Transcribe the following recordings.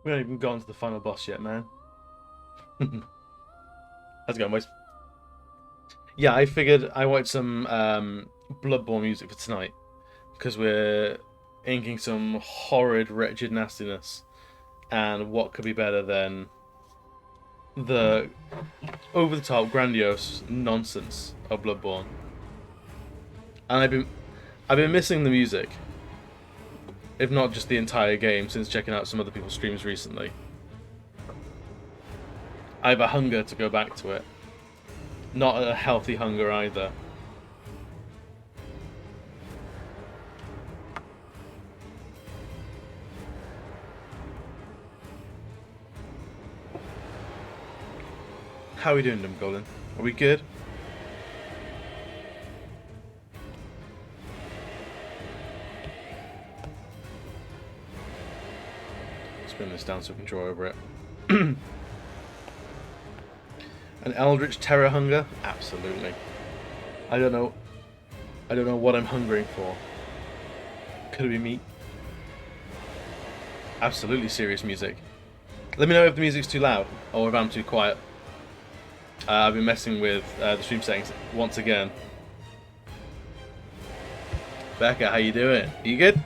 We haven't even gotten to the final boss yet, man. How's it going, boys? Yeah, I figured I wanted some Bloodborne music for tonight because we're inking some horrid, wretched nastiness, and what could be better than the over-the-top, grandiose nonsense of Bloodborne? And I've been missing the music, if not just the entire game, since checking out some other people's streams recently. I have a hunger to go back to it. Not a healthy hunger either. How are we doing, Dumb Golden? Are we good? Let's bring this down so we can draw over it. An Eldritch Terror hunger? Absolutely. I don't know. I don't know what I'm hungering for. Could it be meat? Absolutely serious music. Let me know if the music's too loud or if I'm too quiet. I've been messing with the stream settings once again. Becca, how you doing? Are you good?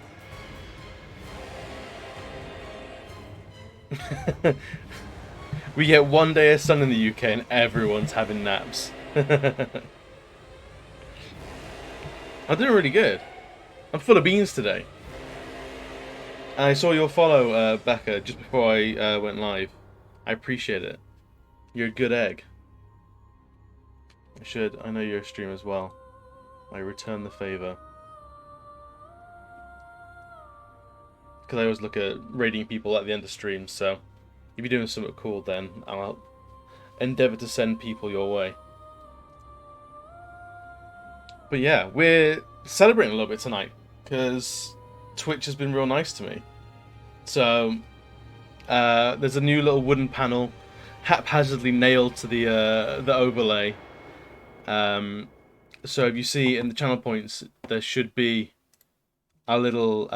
We get one day of sun in the UK and everyone's having naps. I'm doing really good. I'm full of beans today. And I saw your follow, Becca, just before I went live. I appreciate it. You're a good egg. I know you're a stream as well. I return the favor. Because I always look at rating people at the end of streams, so if you're doing something cool, then I'll endeavour to send people your way. But yeah, we're celebrating a little bit tonight, because Twitch has been real nice to me. So, there's a new little wooden panel haphazardly nailed to the overlay. So if you see in the channel points, there should be a little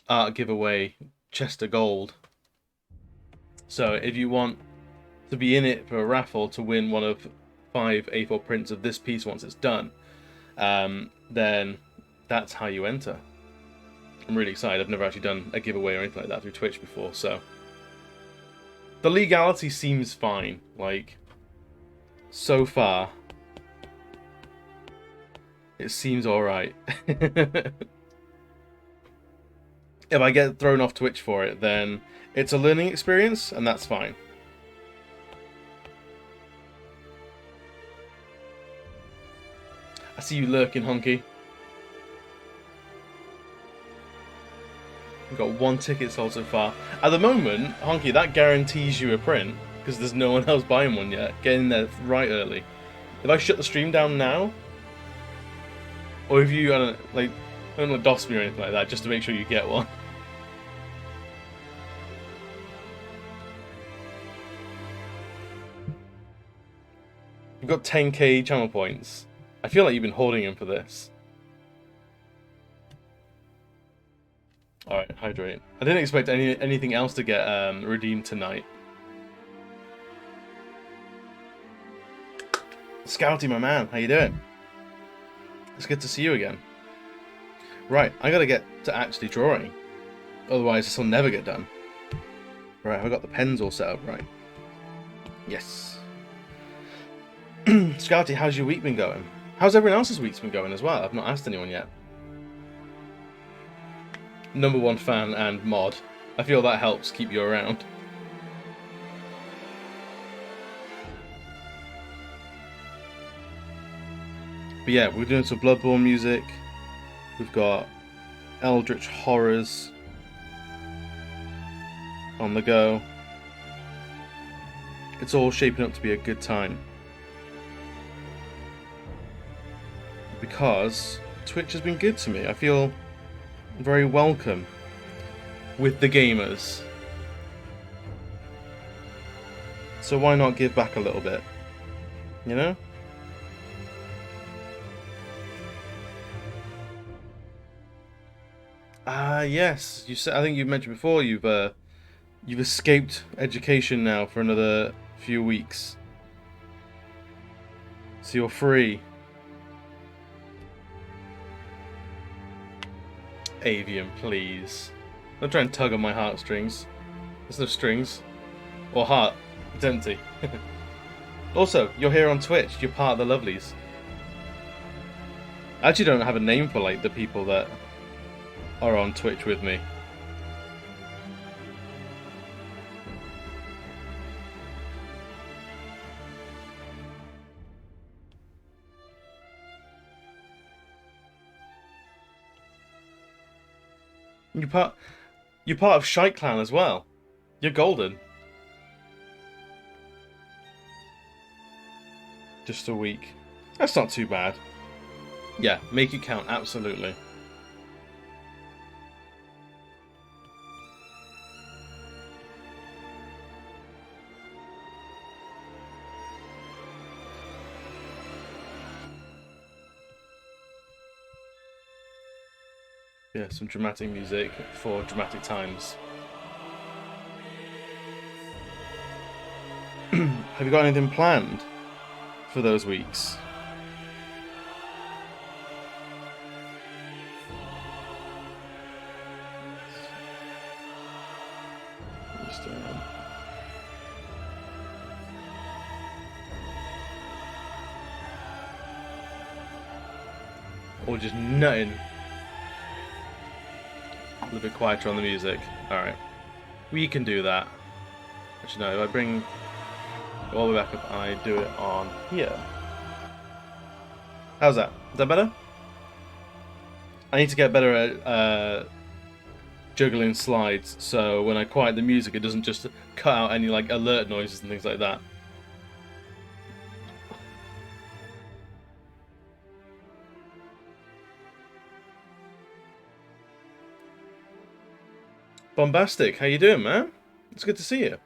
art giveaway chest of gold. So if you want to be in it for a raffle to win one of 5 A4 prints of this piece once it's done, then that's how you enter. I'm really excited. I've never actually done a giveaway or anything like that through Twitch before, so the legality seems fine. Like, so far, it seems alright. If I get thrown off Twitch for it, then it's a learning experience, and that's fine. I see you lurking, Honky. We've got 1 ticket sold so far. At the moment, Honky, that guarantees you a print, because there's no one else buying one yet. Get in there right early. If I shut the stream down now, or if you, I don't know, DOS me or anything like that, just to make sure you get one. You've got 10k channel points. I feel like you've been hoarding them for this. Alright, hydrate. I didn't expect anything else to get redeemed tonight. Scouty, my man, how you doing? It's good to see you again. Right, I gotta get to actually drawing. Otherwise, this will never get done. Right, have I got the pens all set up right? Yes. Scouty, how's your week been going? How's everyone else's week's been going as well? I've not asked anyone yet. #1 fan and mod. I feel that helps keep you around. But yeah, we're doing some Bloodborne music. We've got Eldritch Horrors on the go. It's all shaping up to be a good time. Because Twitch has been good to me. I feel very welcome with the gamers. So why not give back a little bit? You know? Yes. You said, I think you mentioned before you've You've escaped education now for another few weeks. So you're free. Avian, please. Don't try and tug on my heartstrings. There's no strings. Or heart. It's empty. Also, you're here on Twitch. You're part of the lovelies. I actually don't have a name for, like, the people that are on Twitch with me. You're part of Shite Clan as well. You're golden. Just a week. That's not too bad. Yeah, make it count, absolutely. Yeah, some dramatic music for dramatic times. Have you got anything planned for those weeks? Or just nutting? A little bit quieter on the music. Alright. We can do that. Actually, no, if I bring it all the way back up, I do it on here. How's that? Is that better? I need to get better at juggling slides, so when I quiet the music, it doesn't just cut out any like alert noises and things like that. Bombastic, how you doing, man? It's good to see you.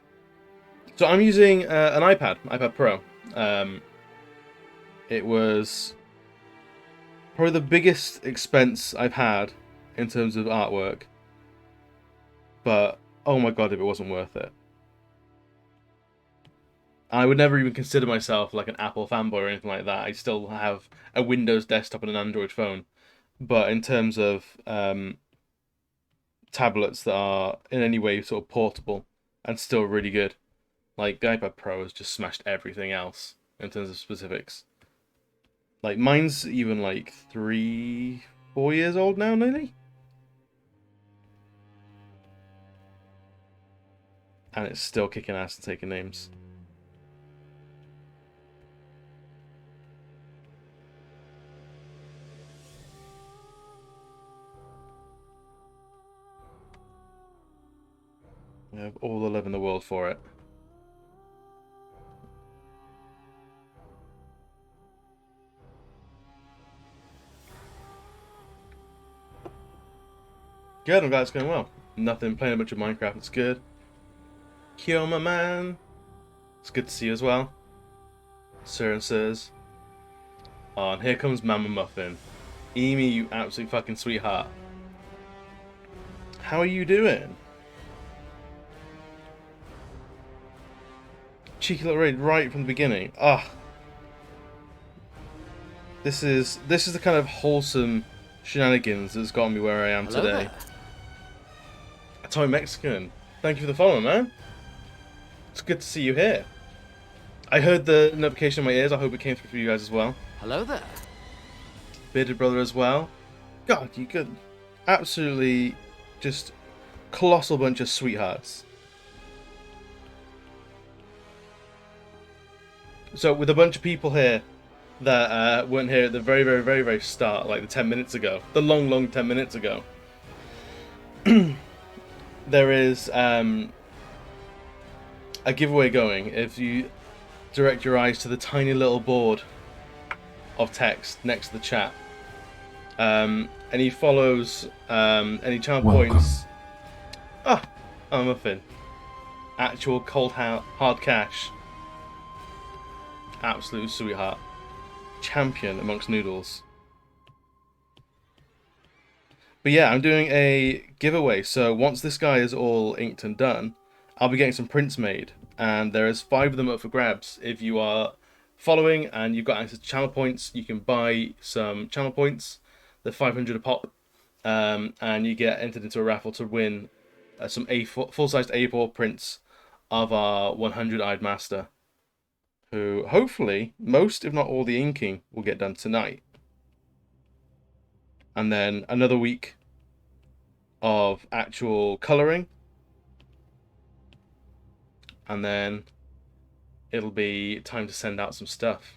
So I'm using an iPad Pro. It was probably the biggest expense I've had in terms of artwork. But, oh my god, if it wasn't worth it. I would never even consider myself like an Apple fanboy or anything like that. I still have a Windows desktop and an Android phone. But in terms of tablets that are in any way sort of portable and still really good, like the iPad Pro has just smashed everything else in terms of specifics. Like mine's even like 3, 4 years old now, nearly. And it's still kicking ass and taking names. I have all the love in the world for it. Good, I'm glad it's going well. Nothing, playing a bunch of Minecraft, it's good. Kyo, my man. It's good to see you as well. Sir and sirs. Oh, and here comes Mama Muffin. Amy, you absolute fucking sweetheart. How are you doing? Cheeky little raid right from the beginning. Ah. This is the kind of wholesome shenanigans that's got me where I am today. Toy Mexican, thank you for the follow, man. It's good to see you here. I heard the notification in my ears. I hope it came through for you guys as well. Hello there. Bearded brother as well. God, you could absolutely just colossal bunch of sweethearts. So with a bunch of people here that weren't here at the very, very, very, very start, like the 10 minutes ago, the long 10 minutes ago. There is a giveaway going if you direct your eyes to the tiny little board of text next to the chat. Any follows, any charm points. Ah, oh, muffin. Actual cold hard cash. Absolute sweetheart. Champion amongst noodles. But yeah, I'm doing a giveaway. So once this guy is all inked and done, I'll be getting some prints made, and there is 5 of them up for grabs. If you are following and you've got access to channel points, you can buy some channel points. They're 500 a pop, and you get entered into a raffle to win some full-sized A4 prints of our 100-eyed master, who hopefully most, if not all, the inking will get done tonight. And then another week of actual colouring. And then it'll be time to send out some stuff.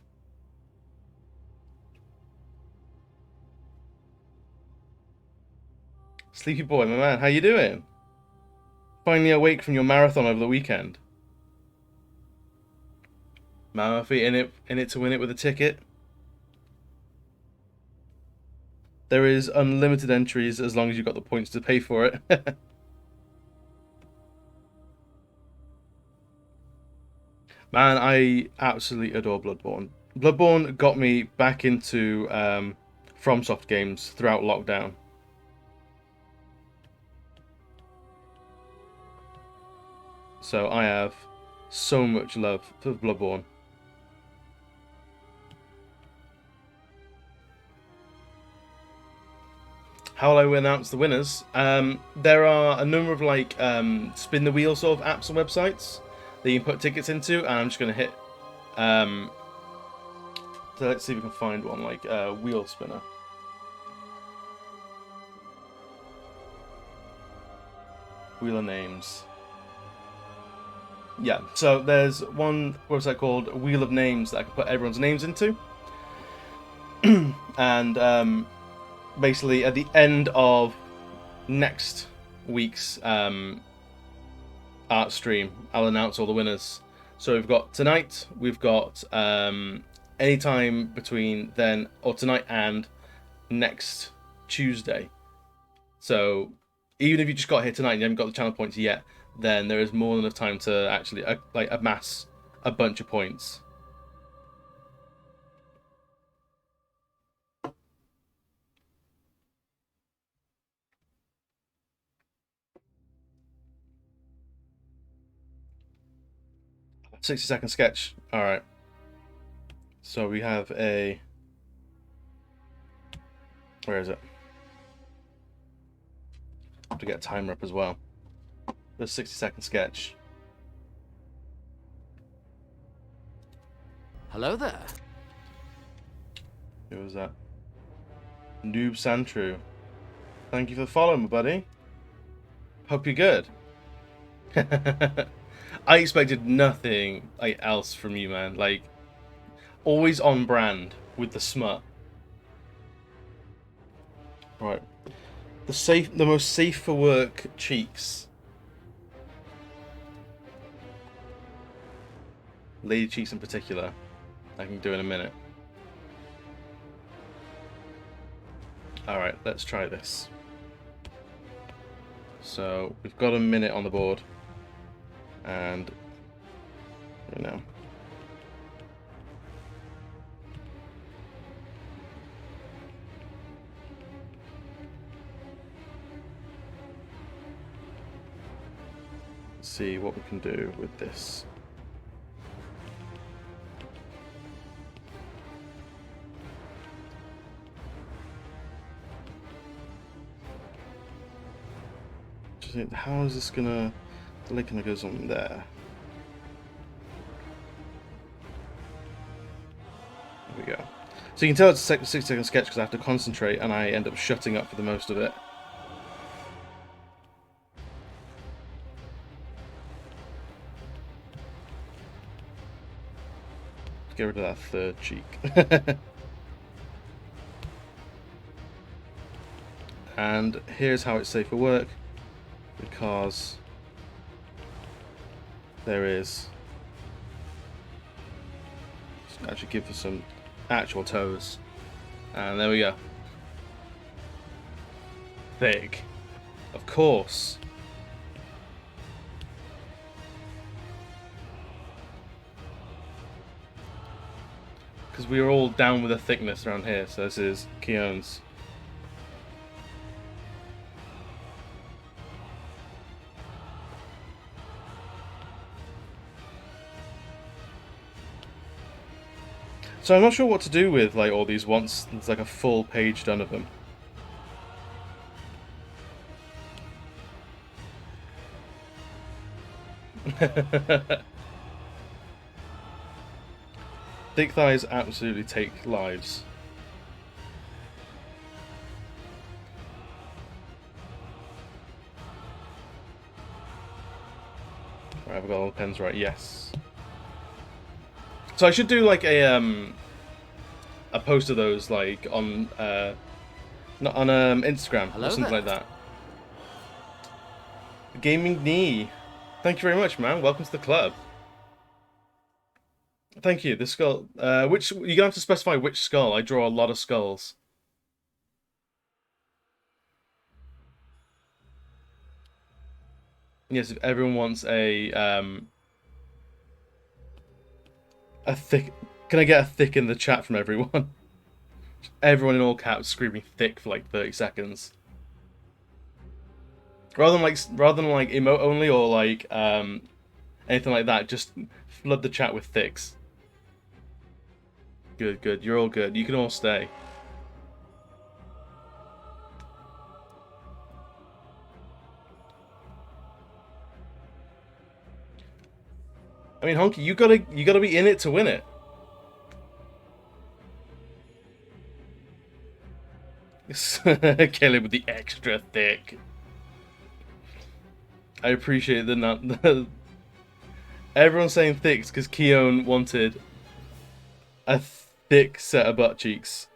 Sleepy boy, my man, how you doing? Finally awake from your marathon over the weekend. Murphy in it to win it with a ticket. There is unlimited entries as long as you've got the points to pay for it. Man, I absolutely adore Bloodborne. Bloodborne got me back into FromSoft games throughout lockdown. So I have so much love for Bloodborne. How will I announce the winners? There are a number of like spin the wheel sort of apps and websites that you can put tickets into, and I'm just going to hit. So let's see if we can find one like wheel spinner. Wheel of names. Yeah, so there's one website called Wheel of Names that I can put everyone's names into, and basically at the end of next week's art stream, I'll announce all the winners. So we've got tonight, we've got any time between then, or tonight and next Tuesday. So even if you just got here tonight and you haven't got the channel points yet, then there is more than enough time to actually like amass a bunch of points. "60-second sketch." All right. So we have a. Where is it? I have to get a timer up as well. The 60-second sketch. Hello there. Who was that? Noob Santru. Thank you for the follow, my buddy. Hope you're good. I expected nothing like else from you, man. Like, always on brand with the smut. Right. The most safe for work cheeks. Lady cheeks in particular. I can do in a minute. Alright, let's try this. So, we've got a minute on the board. And, you know. Let's see what we can do with this. How is this gonna... The link gonna goes on there. There we go. So you can tell it's a 60-second sketch because I have to concentrate and I end up shutting up for the most of it. Get rid of that third cheek. And here's how it's safe for work. Because there is, let's actually give us some actual toes, and there we go. Thick, of course. Because we are all down with the thickness around here, so this is Keone's. So I'm not sure what to do with like all these once there's like a full page done of them. Thick thighs absolutely take lives. Right, I've got all the pens right. Yes. So I should do like a post of those like on not on Instagram or Hello something there. like that. Gaming knee. Thank you very much, man. Welcome to the club. Thank you. The skull. Which you're gonna have to specify which skull. I draw a lot of skulls. Yes, if everyone wants a thick. Can I get a thick in the chat from everyone? Everyone in all caps screaming thick for like 30 seconds. Rather than like emote only or like anything like that, just flood the chat with thicks. Good, good. You're all good. You can all stay. I mean, Honky, you gotta be in it to win it. Kill him with the extra thick. I appreciate the not. Everyone's saying thicks because Keone wanted a thick set of butt cheeks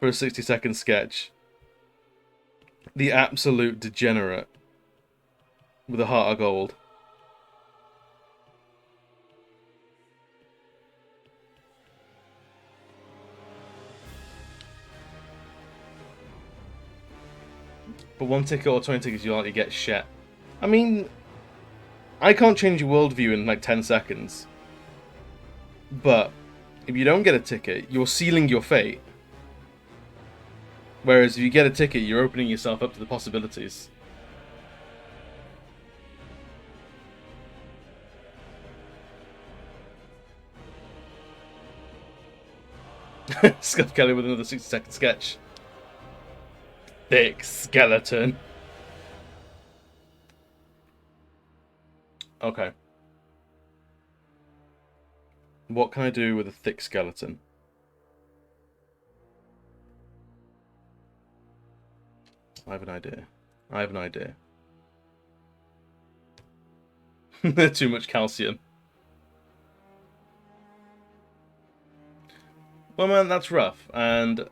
for a 60-second sketch. The absolute degenerate with a heart of gold. For one ticket or 20 tickets, you likely get shit. I mean, I can't change your worldview in like 10 seconds. But if you don't get a ticket, you're sealing your fate. Whereas if you get a ticket, you're opening yourself up to the possibilities. Scuff Kelly with another 60-second sketch. Thick skeleton. Okay. What can I do with a thick skeleton? I have an idea. I have an idea. Too much calcium. Well, man, that's rough. And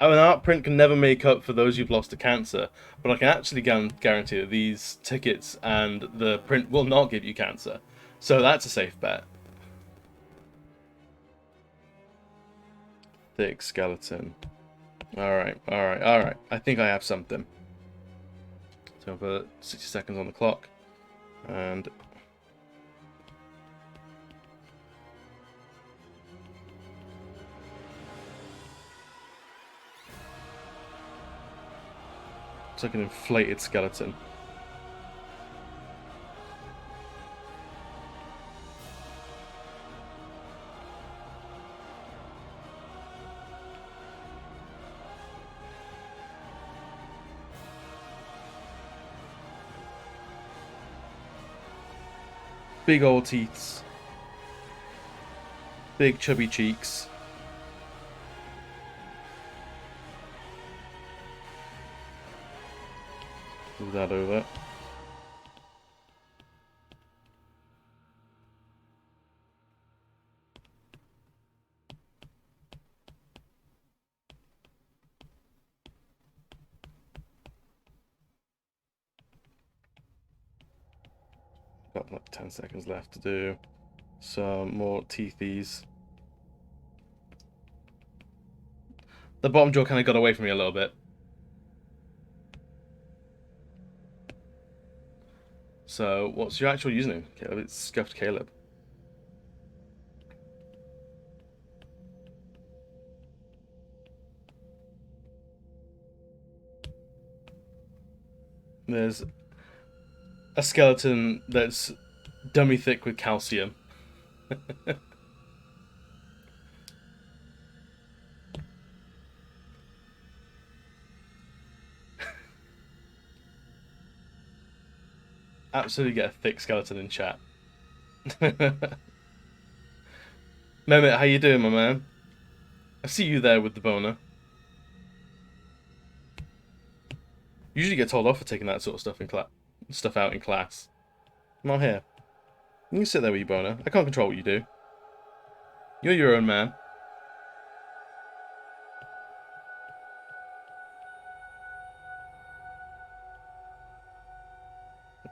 an art print can never make up for those you've lost to cancer, but I can actually guarantee that these tickets and the print will not give you cancer. So that's a safe bet. Thick skeleton. Alright, alright, alright. I think I have something. So I've got 60 seconds on the clock. And it's like an inflated skeleton. Big old teeth. Big chubby cheeks. Move that over. Got like 10 seconds left to do some more teethies. The bottom jaw kind of got away from me a little bit. So, what's your actual username, Caleb? It's Scuffed Caleb. There's a skeleton that's dummy thick with calcium. absolutely get a thick skeleton in chat. Mehmet, how you doing, my man? I see you there with the boner. Usually get told off for taking that sort of stuff out in class. I'm not here. You can sit there with your boner. I can't control what you do. You're your own man.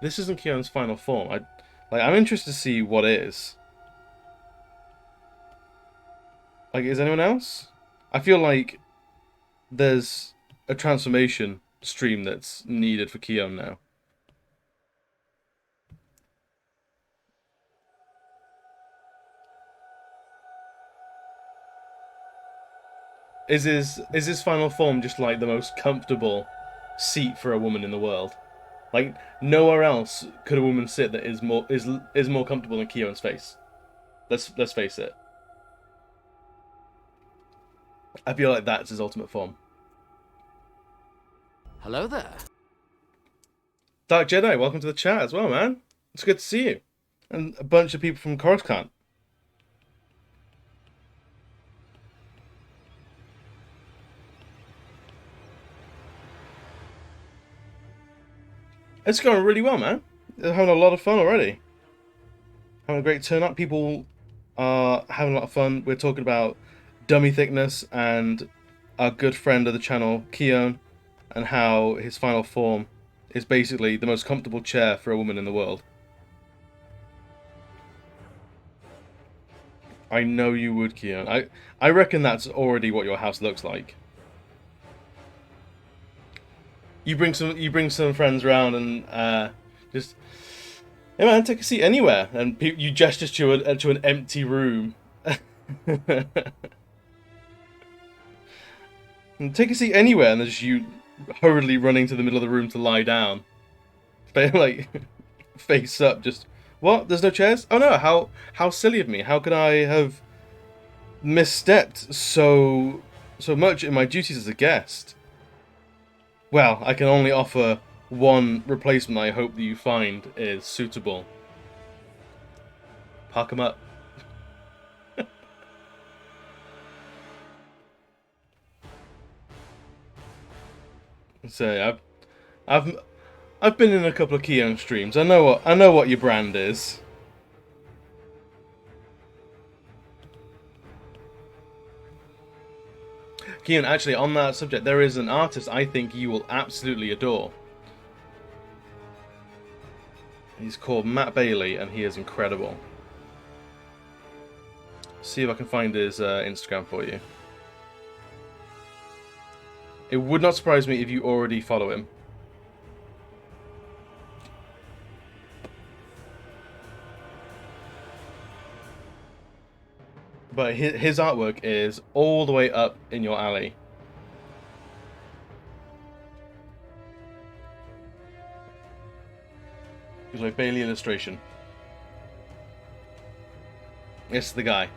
This isn't Keon's final form. I'm interested to see what it is. Like, is anyone else? I feel like there's a transformation stream that's needed for Keon now. Is his final form just like the most comfortable seat for a woman in the world? Like nowhere else could a woman sit that is more comfortable than Keon's face. Let's face it. I feel like that's his ultimate form. Hello there. Dark Jedi, welcome to the chat as well, man. It's good to see you. And a bunch of people from Coruscant. It's going really well, man. They're having a lot of fun already. Having a great turnout. People are having a lot of fun. We're talking about dummy thickness and our good friend of the channel, Keon, and how his final form is basically the most comfortable chair for a woman in the world. I know you would, Keon. I reckon that's already what your house looks like. You bring some friends around and just, hey man, take a seat anywhere, and you gesture to an empty room. And take a seat anywhere, and there's you hurriedly running to the middle of the room to lie down, like face up. Just what? There's no chairs? Oh no! How silly of me! How could I have misstepped so much in my duties as a guest? Well, I can only offer one replacement I hope that you find is suitable. Park them up. So I've been in a couple of Keon streams. I know what your brand is. Keon, actually, on that subject, there is an artist I think you will absolutely adore. He's called Matt Bailey, and he is incredible. See if I can find his Instagram for you. It would not surprise me if you already follow him. But his artwork is all the way up in your alley. He's like Bailey illustration. It's the guy.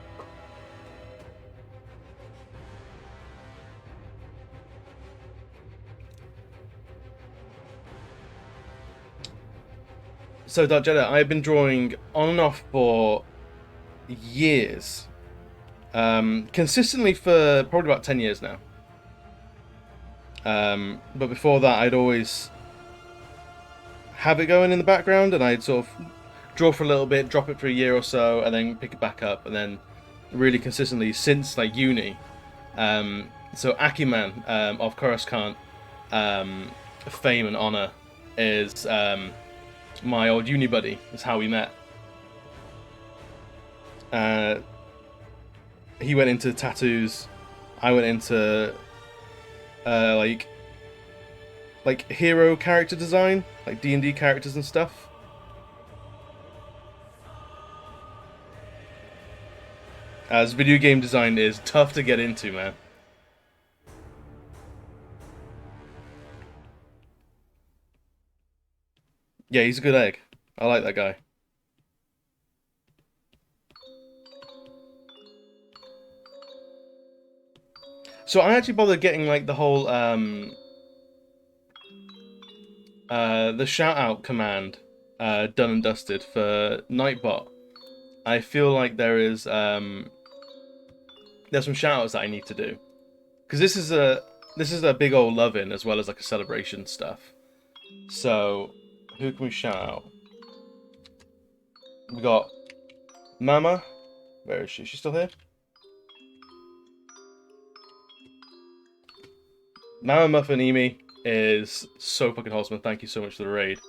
So, Dark Jedi, I've been drawing on and off for years. Consistently for probably about 10 years now. But before that, I'd always have it going in the background, and I'd sort of draw for a little bit, drop it for a year or so, and then pick it back up, and then really consistently since like uni. So Akiman of Coruscant fame and honor is my old uni buddy. Is how we met. He went into tattoos. I went into like hero character design, like D&D characters and stuff. As video game design is tough to get into, man. Yeah, he's a good egg. I like that guy. So I actually bothered getting like the whole the shout out command done and dusted for Nightbot. I feel like there's some shout outs that I need to do because this is a big old love in as well as like a celebration stuff. So who can we shout out? We got Mama. Where is she? Is she still here? Mama Muffin Emi is so fucking wholesome. Thank you so much for the raid.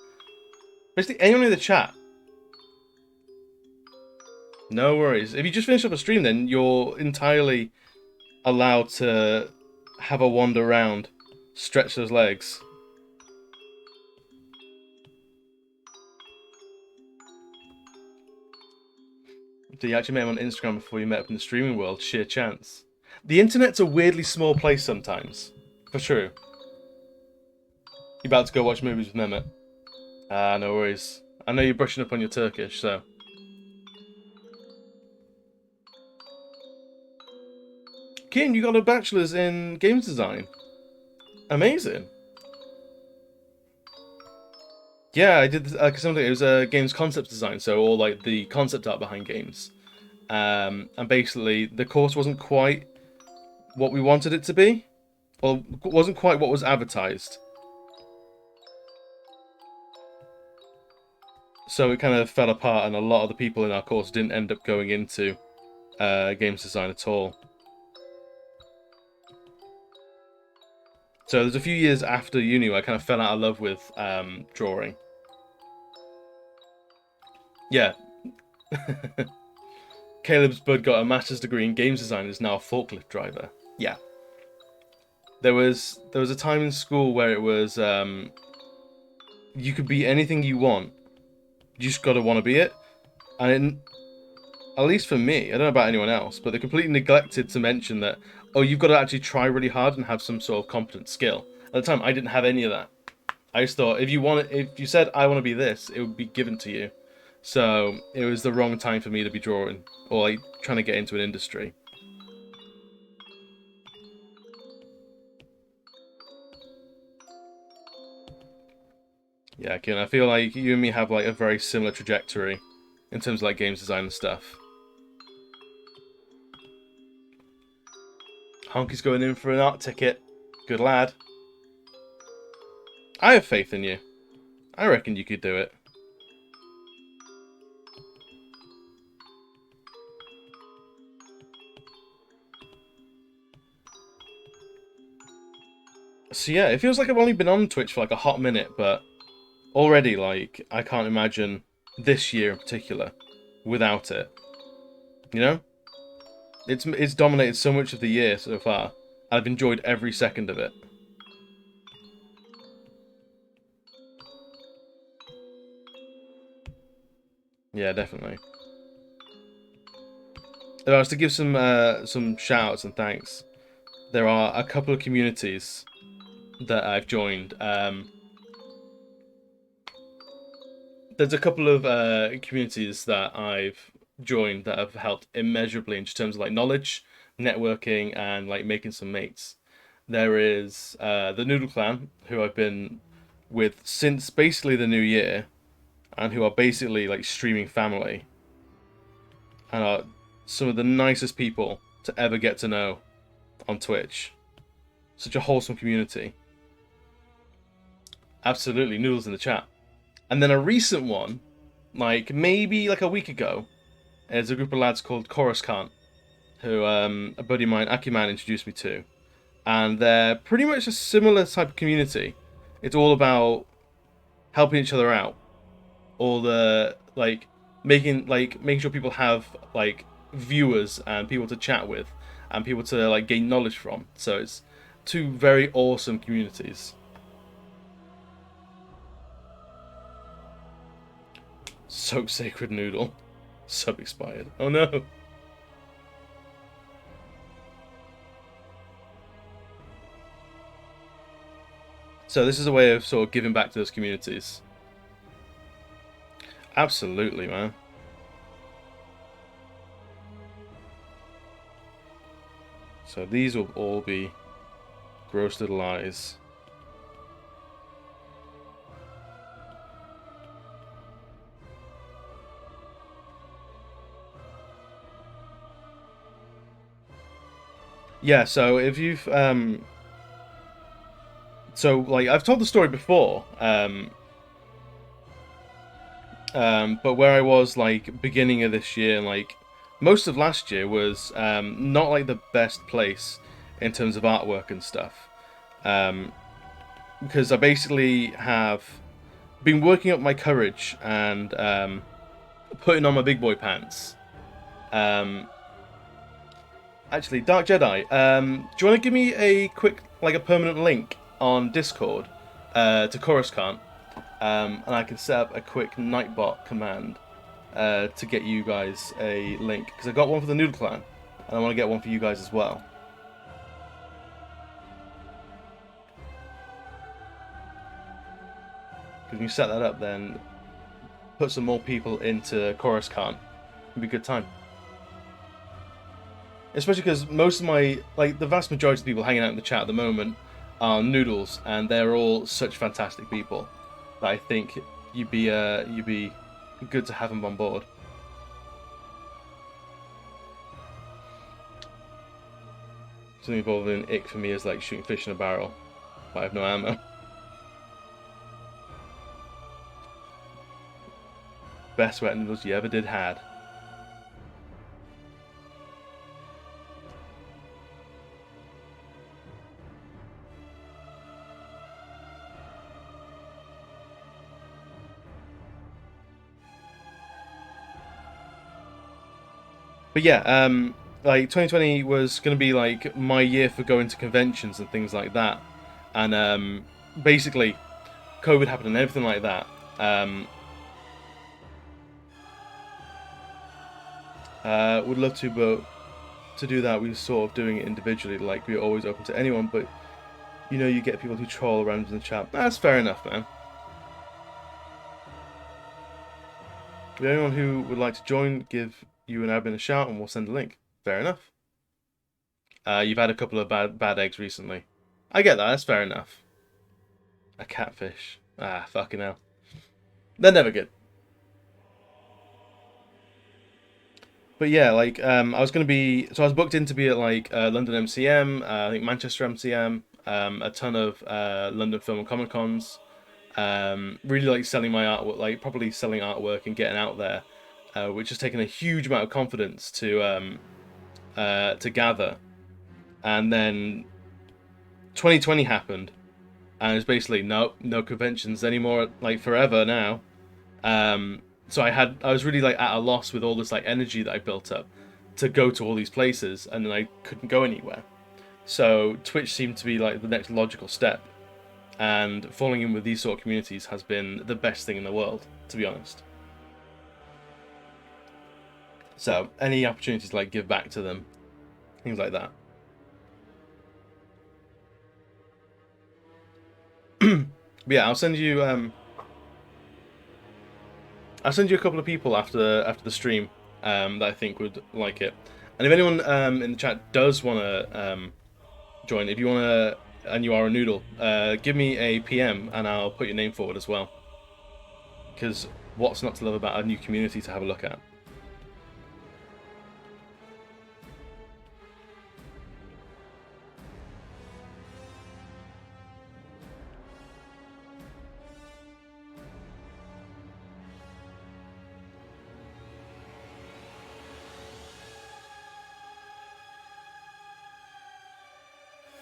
Basically, anyone in the chat. No worries. If you just finish up a stream, then you're entirely allowed to have a wander around, stretch those legs. Did you actually met him on Instagram before you met up in the streaming world? Sheer chance. The internet's a weirdly small place sometimes. For true. You about to go watch movies with Mehmet? Ah, no worries. I know you're brushing up on your Turkish, so. Keen, you got a bachelor's in games design. Amazing. Yeah, I did something. It was a games concept design, so all like the concept art behind games. And basically, the course wasn't quite what we wanted it to be, or wasn't quite what was advertised. So it kind of fell apart, and a lot of the people in our course didn't end up going into games design at all. So there's a few years after uni where I kind of fell out of love with drawing. Yeah. Caleb's bud got a master's degree in games design and is now a forklift driver. Yeah. There was a time in school where it was you could be anything you want. You just gotta want to be it. And at least for me, I don't know about anyone else, but they completely neglected to mention that, oh, you've got to actually try really hard and have some sort of competent skill. At the time, I didn't have any of that. I just thought if you said I want to be this, it would be given to you. So it was the wrong time for me to be drawing or like trying to get into an industry. Yeah, Kieran, I feel like you and me have like a very similar trajectory in terms of like games design and stuff. Honky's going in for an art ticket. Good lad. I have faith in you. I reckon you could do it. So yeah, it feels like I've only been on Twitch for like a hot minute, but already like I can't imagine this year in particular without it. You know? It's dominated so much of the year so far. I've enjoyed every second of it. Yeah, definitely. If I was to give some shout outs and thanks, there are a couple of communities that I've joined. There's a couple of communities that I've joined that have helped immeasurably in terms of like knowledge, networking, and like making some mates. There is the Noodle Clan, who I've been with since basically the new year, and who are basically like streaming family, and are some of the nicest people to ever get to know on Twitch. Such a wholesome community. Absolutely, Noodles in the chat. And then a recent one, like maybe like a week ago, is a group of lads called Coruscant, who a buddy of mine, Akiman, introduced me to. And they're pretty much a similar type of community. It's all about helping each other out. All the making sure people have like viewers and people to chat with and people to like gain knowledge from. So it's two very awesome communities. Soap Sacred Noodle. Sub expired. Oh no. So this is a way of sort of giving back to those communities. Absolutely, man. So these will all be gross little eyes. Yeah, so if you've so like I've told the story before, but where I was like beginning of this year, like most of last year was not like the best place in terms of artwork and stuff, um, because I basically have been working up my courage and putting on my big boy pants. Um, Actually, Dark Jedi, do you want to give me a quick, like a permanent link on Discord to Coruscant, and I can set up a quick Nightbot command to get you guys a link, because I got one for the Noodle Clan, and I want to get one for you guys as well. Because when you set that up, then put some more people into Coruscant. It'd be a good time. Especially because most of my, like, the vast majority of the people hanging out in the chat at the moment are noodles, and they're all such fantastic people that I think you'd be good to have them on board. Something involving ick for me is like shooting fish in a barrel, but I have no ammo. Best wet noodles you ever did had. But yeah, like 2020 was gonna be like my year for going to conventions and things like that, and basically, COVID happened and everything like that. Would love to, but to do that, we were sort of doing it individually. Like we were always open to anyone, but you know, you get people who troll around in the chat. That's fair enough, man. If anyone who would like to join, give you and admin a shout, and we'll send a link. Fair enough. You've had a couple of bad eggs recently. I get that. That's fair enough. A catfish. Ah, fucking hell. They're never good. But yeah, like I was gonna be, so I was booked in to be at like London MCM, I think Manchester MCM, a ton of London Film and Comic Cons. Really like selling my artwork, like properly selling artwork and getting out there, which has taken a huge amount of confidence to gather. And then 2020 happened, and it's basically no conventions anymore, like forever now. So I was really like at a loss with all this like energy that I built up to go to all these places, and then I couldn't go anywhere. So Twitch seemed to be like the next logical step, and falling in with these sort of communities has been the best thing in the world, to be honest. So any opportunities to like give back to them, things like that. But yeah, I'll send you a couple of people after the stream that I think would like it. And if anyone in the chat does want to join, if you want to, and you are a noodle, give me a PM and I'll put your name forward as well. Because what's not to love about a new community to have a look at?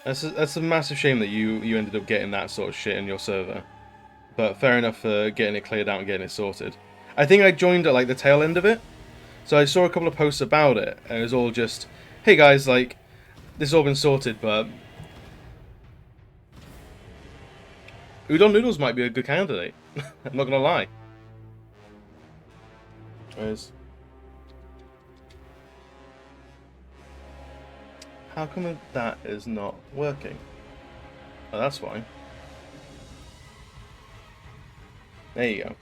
That's a massive shame that you ended up getting that sort of shit in your server. But fair enough for getting it cleared out and getting it sorted. I think I joined at like the tail end of it, so I saw a couple of posts about it, and it was all just, "Hey guys, like this has all been sorted, but udon noodles might be a good candidate." I'm not gonna lie. Whereas, how come that is not working? Oh, that's fine. There you go.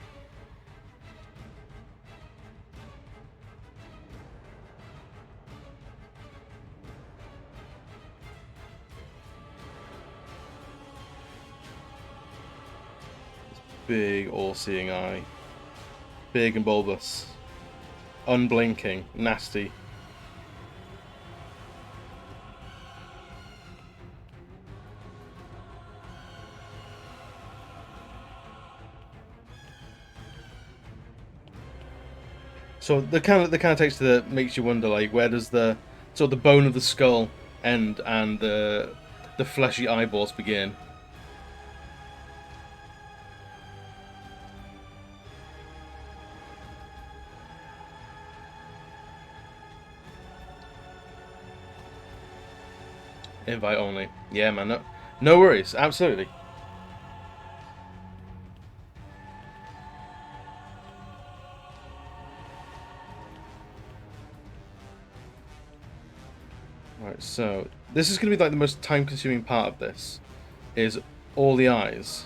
Big all-seeing eye. Big and bulbous. Unblinking. Nasty. So the kind of texture that makes you wonder, like, where does the bone of the skull end and the fleshy eyeballs begin? Invite only. Yeah, man. No worries. Absolutely. Right. So this is going to be like the most time-consuming part of this. Is all the eyes.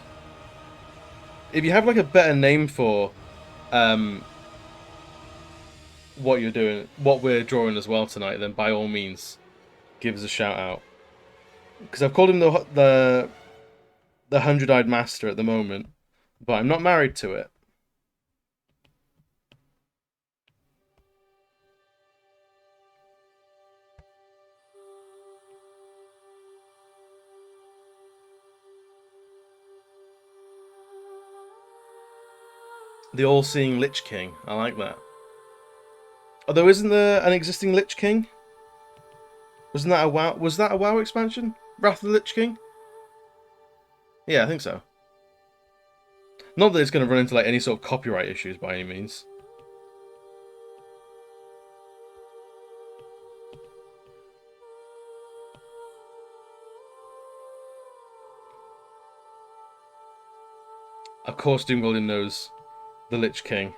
If you have like a better name for um, what you're doing, what we're drawing as well tonight, then by all means, give us a shout out. Because I've called him the hundred-eyed master at the moment, but I'm not married to it. The all-seeing Lich King. I like that. Although, isn't there an existing Lich King? Wasn't that a WoW? Was that a WoW expansion? Wrath of the Lich King? Yeah, I think so. Not that it's going to run into like any sort of copyright issues by any means. Of course, Doomgolden knows the Lich King.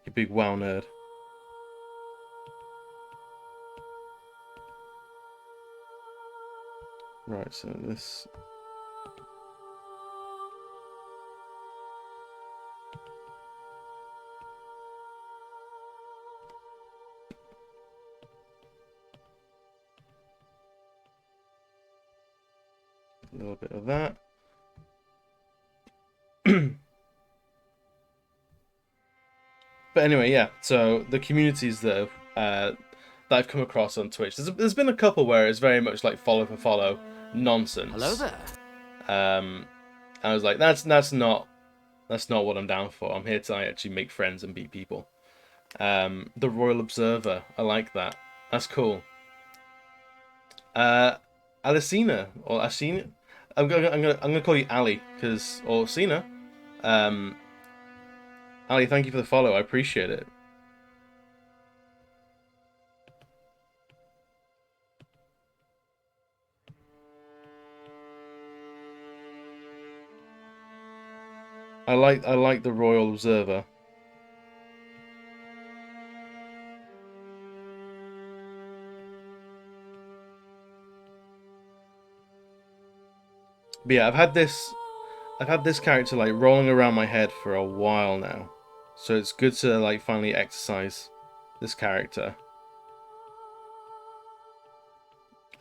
You big WoW nerd. Right, so this. A little bit of that. But anyway, yeah. So the communities that I've come across on Twitch, there's been a couple where it's very much like follow for follow nonsense. Hello there. I was like, that's not what I'm down for. I'm here to actually make friends and beat people. The Royal Observer, I like that. That's cool. Alicina or Asina. I'm gonna call you Ali because or Sina. Um, Ali, thank you for the follow. I appreciate it. I like the Royal Observer. But yeah, I've had this character like rolling around my head for a while now, so it's good to like finally exercise this character.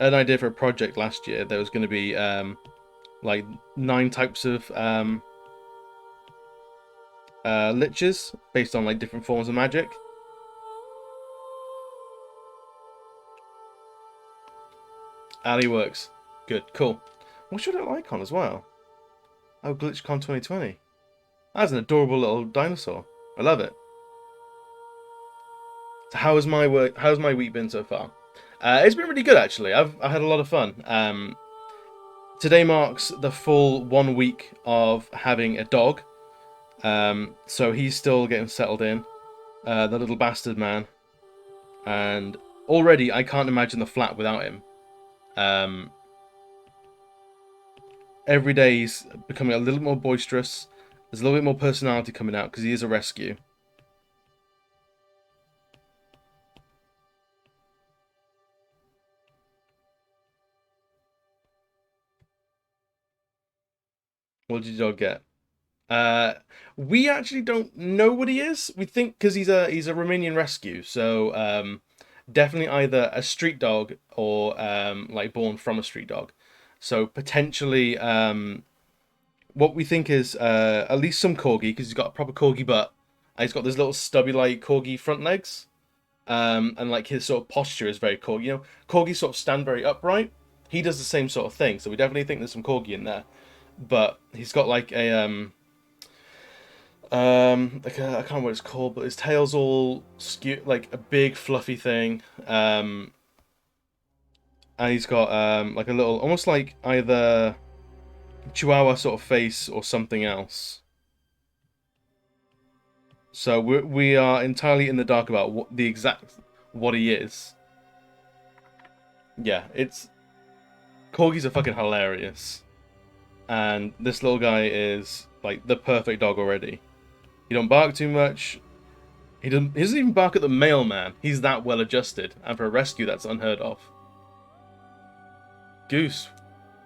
An idea for a project last year, there was going to be like 9 types of liches based on like different forms of magic. Ali works. Good, cool. What should I like on as well? Oh, GlitchCon 2020. That's an adorable little dinosaur. I love it. So how's my work? How's my week been so far? It's been really good actually. I had a lot of fun. Today marks the full 1 week of having a dog. So he's still getting settled in. The little bastard man, and already I can't imagine the flat without him. Um, every day he's becoming a little more boisterous. There's a little bit more personality coming out because he is a rescue. What did your dog get? Uh, we actually don't know what he is. We think because he's a Romanian rescue, so definitely either a street dog or like born from a street dog. So potentially what we think is at least some corgi because he's got a proper corgi butt. And he's got this little stubby like corgi front legs. And like his sort of posture is very corgi. Corgis sort of stand very upright. He does the same sort of thing, so we definitely think there's some corgi in there. But he's got like Like I can't remember what it's called, but his tail's all skewed, like a big fluffy thing. And he's got like a little, almost like either Chihuahua sort of face or something else. So we are entirely in the dark about what the exact what he is. Yeah, it's corgis are fucking hilarious, and this little guy is like the perfect dog already. He don't bark too much. He doesn't even bark at the mailman. He's that well adjusted, and for a rescue, that's unheard of. Goose,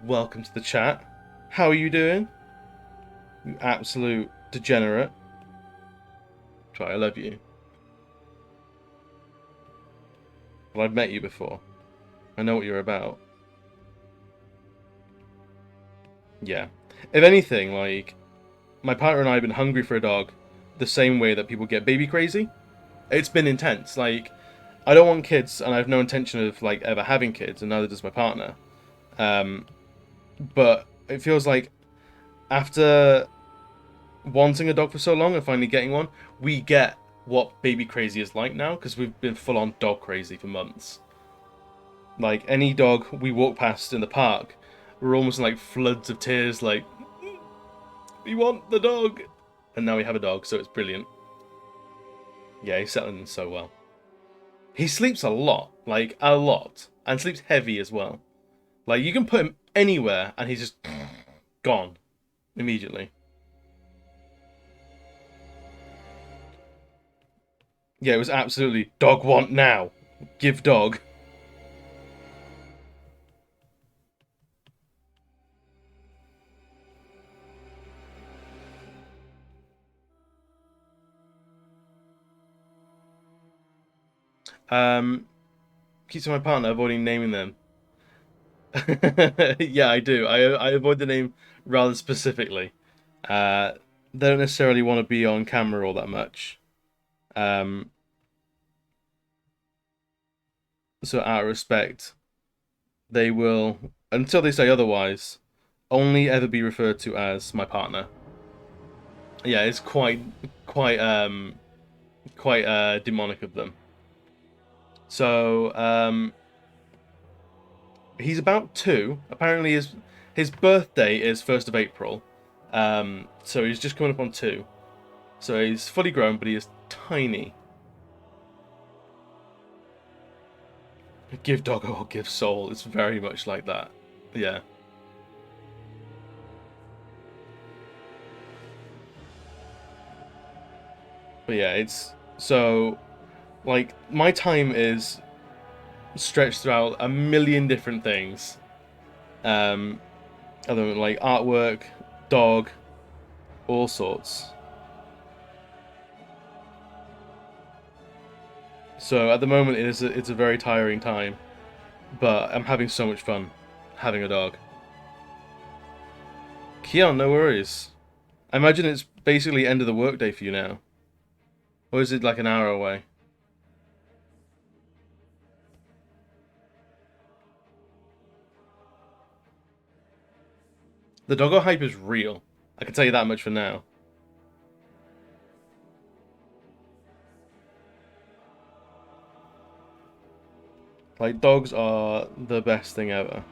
welcome to the chat. How are you doing? You absolute degenerate. Try, I love you. Well, I've met you before. I know what you're about. Yeah. If anything, like, my partner and I have been hungry for a dog the same way that people get baby crazy. It's been intense. Like, I don't want kids, and I have no intention of, like, ever having kids, and neither does my partner. Um, but it feels like after wanting a dog for so long and finally getting one, we get what baby crazy is like now, because we've been full on dog crazy for months. Like any dog we walk past in the park, we're almost in like floods of tears, like, we want the dog. And now we have a dog, so it's brilliant. Yeah, he's settling in so well. He sleeps a lot, like a lot, and sleeps heavy as well. Like you can put him anywhere and he's just gone immediately. Yeah, it was absolutely dog want now. Give dog. Um, keeps my partner avoiding naming them. Yeah, I do. I avoid the name rather specifically. Uh, they don't necessarily want to be on camera all that much. Um, so out of respect, they will, until they say otherwise, only ever be referred to as my partner. Yeah, it's quite demonic of them. So he's about 2. Apparently his birthday is 1st of April. So he's just coming up on 2. So he's fully grown, but he is tiny. Give doggo or give soul. It's very much like that. Yeah. But yeah, it's so like my time is stretched throughout a million different things. Um, other than like artwork, dog, all sorts. So at the moment it's a very tiring time, but I'm having so much fun having a dog. Keon, no worries. I imagine it's basically end of the workday for you now. Or is it like an hour away? The doggo hype is real. I can tell you that much for now. Like, dogs are the best thing ever.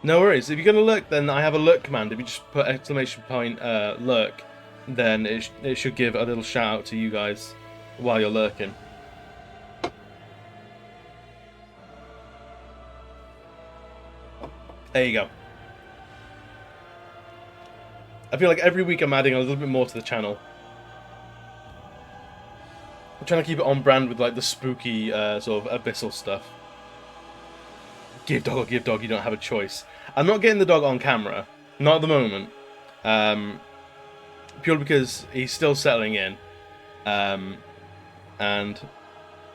No worries. If you're gonna lurk, then I have a lurk command. If you just put exclamation point lurk, then it should give a little shout out to you guys while you're lurking. There you go. I feel like every week I'm adding a little bit more to the channel. I'm trying to keep it on brand with like the spooky sort of abyssal stuff. Give dog or give dog, you don't have a choice. I'm not getting the dog on camera. Not at the moment. Um, purely because he's still settling in. And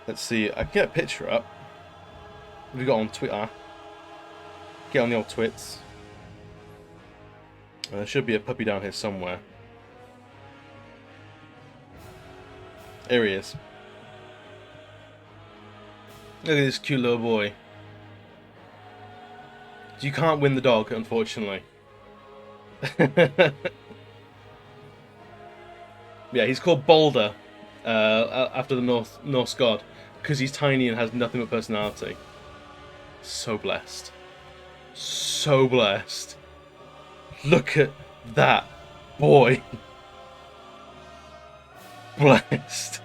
let's see, I can get a picture up. What have we got on Twitter? Get on the old twits. There should be a puppy down here somewhere. Here he is. Look at this cute little boy. You can't win the dog, unfortunately. Yeah, he's called Boulder, after the Norse god, because he's tiny and has nothing but personality. So blessed. So blessed. Look at that boy. Blessed.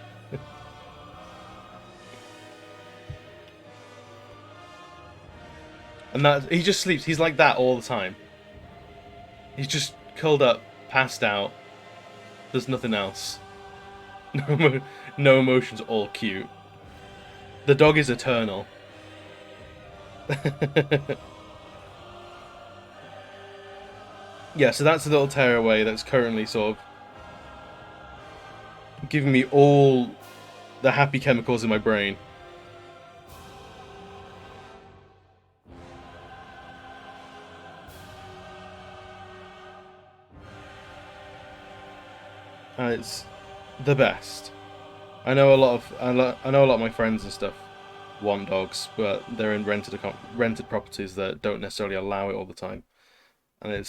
And that he just sleeps. He's like that all the time. He's just curled up, passed out. There's nothing else. No emotions, all cute. The dog is eternal. Yeah, so that's a little tearaway that's currently sort of giving me all the happy chemicals in my brain. It's the best. I know a lot of my friends and stuff want dogs, but they're in rented properties that don't necessarily allow it all the time, and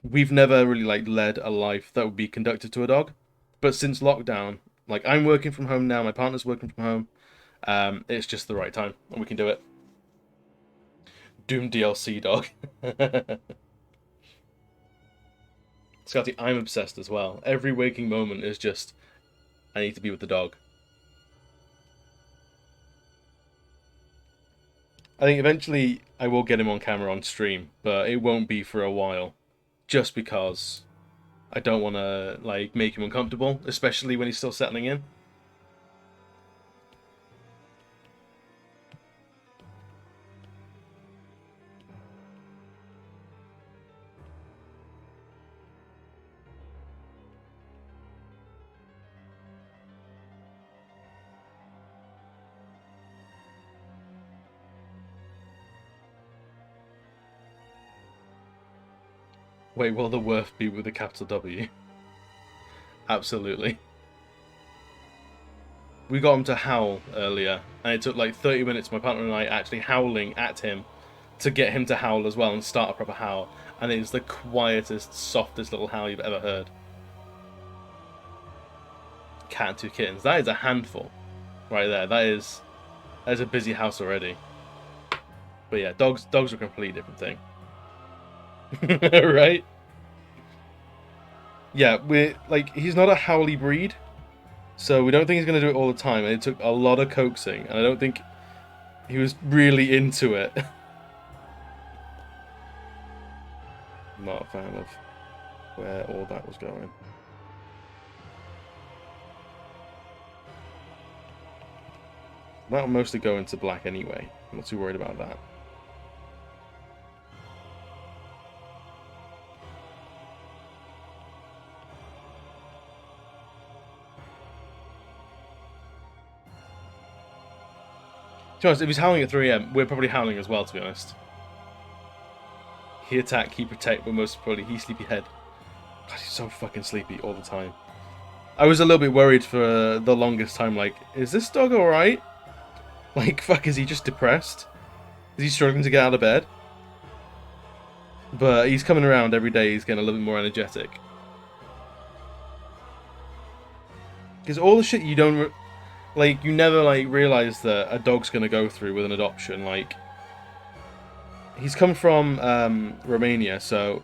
we've never really like led a life that would be conducted to a dog. But since lockdown, like I'm working from home now, my partner's working from home. It's just the right time, and we can do it. Doom DLC dog. Scotty, I'm obsessed as well. Every waking moment is just, I need to be with the dog. I think eventually I will get him on camera on stream, but it won't be for a while. Just because I don't want to like make him uncomfortable, especially when he's still settling in. Wait, will the worth be with a capital W? Absolutely. We got him to howl earlier, and it took like 30 minutes, my partner and I actually howling at him to get him to howl as well and start a proper howl. And it is the quietest, softest little howl you've ever heard. Cat and 2 kittens. That is a handful right there. That is a busy house already. But yeah, dogs are a completely different thing. Right? Yeah, he's not a howly breed, so we don't think he's going to do it all the time. And it took a lot of coaxing, and I don't think he was really into it. Not a fan of where all that was going. That'll mostly go into black anyway. I'm not too worried about that. To be honest, if he's howling at 3 AM, we're probably howling as well, to be honest. He attack, he protect, but most probably he sleepyhead. God, he's so fucking sleepy all the time. I was a little bit worried for the longest time, like, is this dog alright? Like, fuck, is he just depressed? Is he struggling to get out of bed? But he's coming around every day, he's getting a little bit more energetic. Because all the shit you don't... Like, you never, like, realise that a dog's going to go through with an adoption. Like, he's come from Romania, so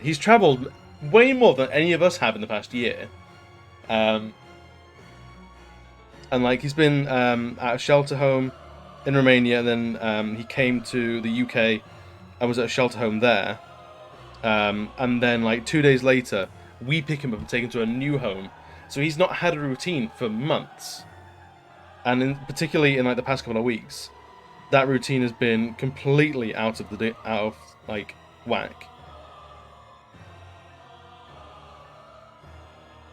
he's travelled way more than any of us have in the past year. And, like, he's been at a shelter home in Romania, and then he came to the UK and was at a shelter home there. And then, like, 2 days later, we pick him up and take him to a new home. So he's not had a routine for months. And particularly in like the past couple of weeks, that routine has been completely out of like whack.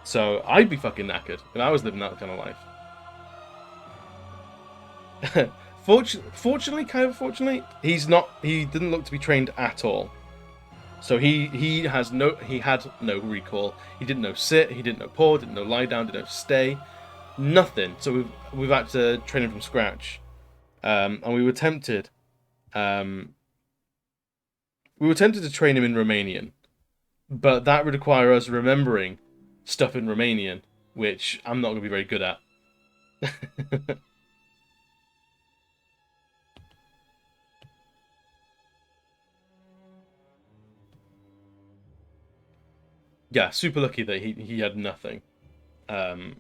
So I'd be fucking knackered if I was living that kind of life. Fortunately, he's not. He didn't look to be trained at all. So he had no recall. He didn't know sit. He didn't know paw. Didn't know lie down. Didn't know stay. nothing. So we've had to train him from scratch, and um, we were tempted to train him in Romanian, but that would require us remembering stuff in Romanian, which I'm not going to be very good at. Yeah, super lucky that he had nothing. Um,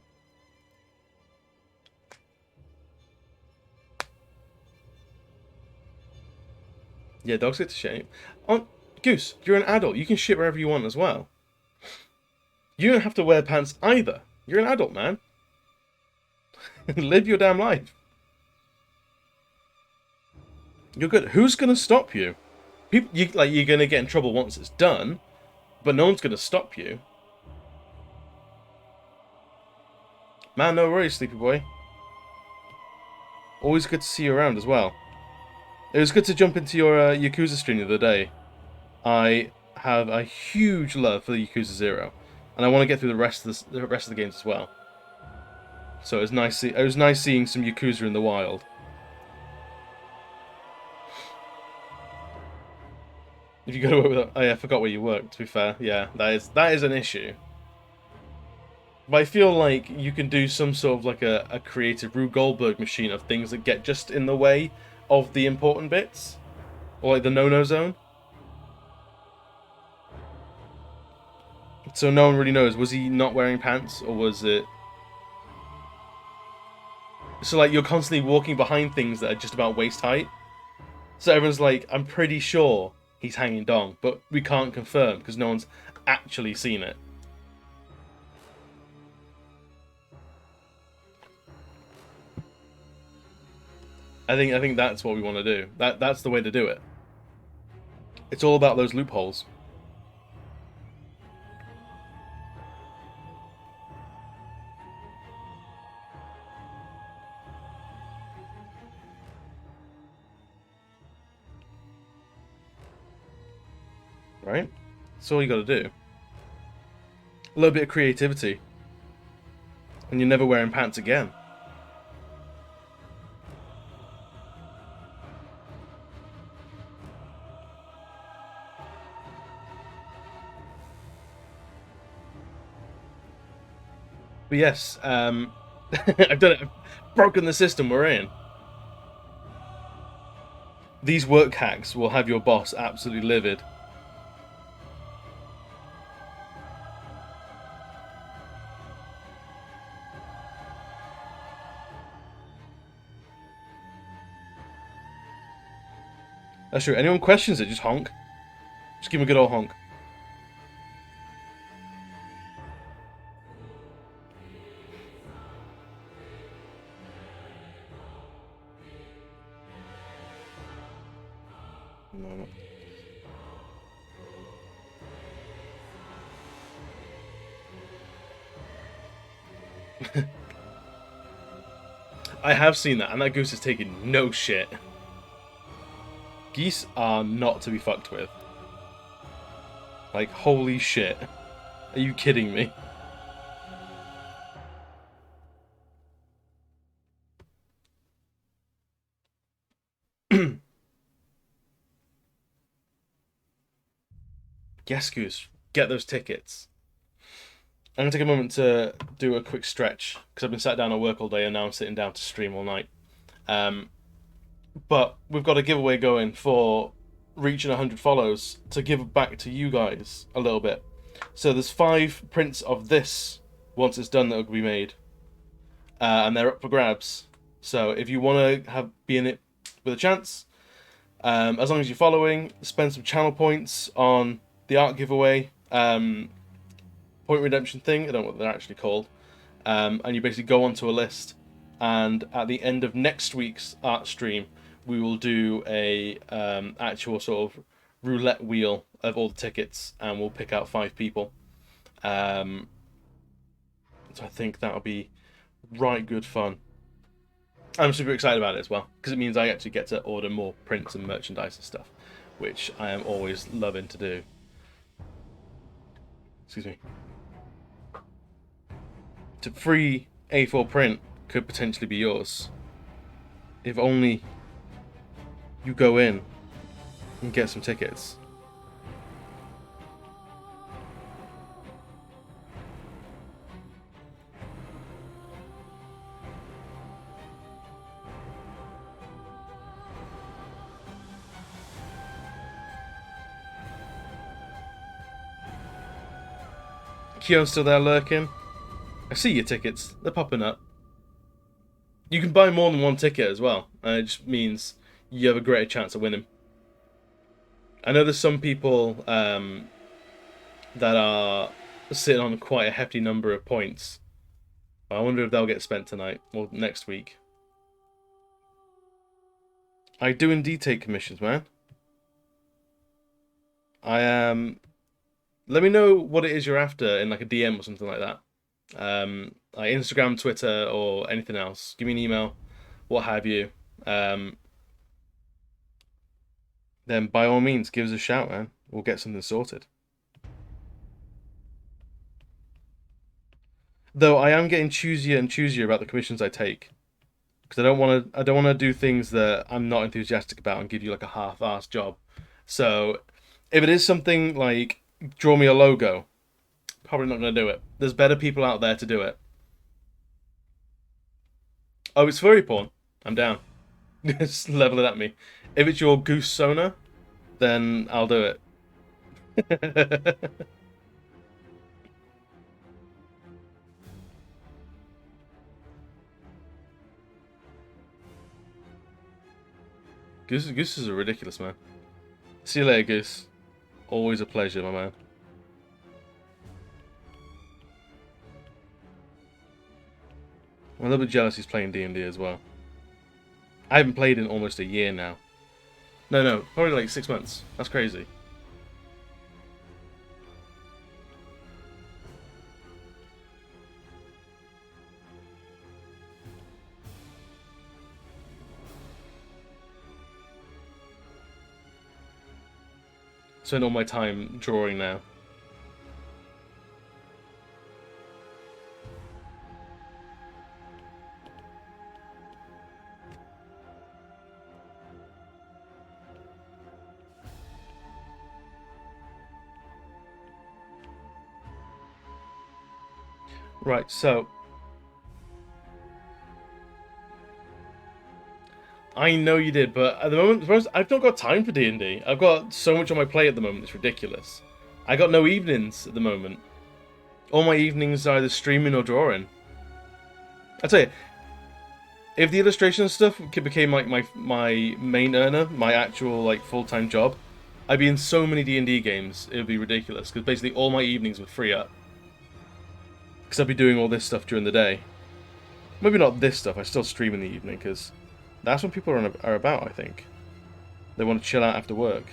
yeah, dogs get to shit. On Goose, you're an adult. You can shit wherever you want as well. You don't have to wear pants either. You're an adult, man. Live your damn life. You're good. Who's gonna stop you? You're gonna get in trouble once it's done, but no one's gonna stop you. Man, no worries, sleepy boy. Always good to see you around as well. It was good to jump into your Yakuza stream the other day. I have a huge love for the Yakuza 0, and I want to get through the rest of the games as well. So it was nice seeing some Yakuza in the wild. If you go to work with, oh yeah, I forgot where you work. To be fair, yeah, that is an issue. But I feel like you can do some sort of like a creative Rube Goldberg machine of things that get just in the way of the important bits, or like the no-no zone. So no one really knows. Was he not wearing pants, or was it? So like you're constantly walking behind things that are just about waist height. So everyone's like, I'm pretty sure he's hanging dong, but we can't confirm because no one's actually seen it. I think that's what we want to do. That's the way to do it. It's all about those loopholes. Right? That's all you got to do. A little bit of creativity, and you're never wearing pants again. But yes, I've done it. I've broken the system we're in. These work hacks will have your boss absolutely livid. That's true. Anyone questions it, just honk. Just give him a good old honk. No. I have seen that, and that goose is taking no shit. Geese are not to be fucked with. Like, holy shit. Are you kidding me? Yes, Goose. Get those tickets. I'm going to take a moment to do a quick stretch, because I've been sat down at work all day, and now I'm sitting down to stream all night. Um, but we've got a giveaway going for reaching 100 follows to give back to you guys a little bit. So there's 5 prints of this once it's done that will be made, and they're up for grabs. So if you want to be in it with a chance, as long as you're following, spend some channel points on the art giveaway point redemption thing. I don't know what they're actually called, and you basically go onto a list, and at the end of next week's art stream, we will do a actual sort of roulette wheel of all the tickets, and we'll pick out 5 people. So I think that'll be right good fun. I'm super excited about it as well, because it means I actually get to order more prints and merchandise and stuff, which I am always loving to do. Excuse me. To free A4 print could potentially be yours. If only you go in and get some tickets. Kion's still there lurking. I see your tickets. They're popping up. You can buy more than one ticket as well. And it just means you have a greater chance of winning. I know there's some people that are sitting on quite a hefty number of points. I wonder if they'll get spent tonight or next week. I do indeed take commissions, man. Let me know what it is you're after in like a DM or something like that. Like Instagram, Twitter, or anything else. Give me an email, what have you. Then by all means, give us a shout, man. We'll get something sorted. Though I am getting choosier and choosier about the commissions I take, because I don't want to do things that I'm not enthusiastic about and give you like a half-assed job. So if it is something like draw me a logo, probably not going to do it. There's better people out there to do it. Oh, it's furry porn. I'm down. Just level it at me. If it's your goose sonar, then I'll do it. Gooses are ridiculous, man. See you later, Goose. Always a pleasure, my man. I'm a little bit jealous he's playing D&D as well. I haven't played in almost a year now. No, probably like 6 months. That's crazy. Spend all my time drawing now. Right, so I know you did, but at the moment, I've not got time for D&D. I've got so much on my plate at the moment, it's ridiculous. I got no evenings at the moment. All my evenings are either streaming or drawing. I tell you, if the illustration stuff became like my main earner, my actual like full-time job, I'd be in so many D&D games, it would be ridiculous, because basically all my evenings would free up. Because I'd be doing all this stuff during the day. Maybe not this stuff, I still stream in the evening, because that's what people are about, I think. They want to chill out after work.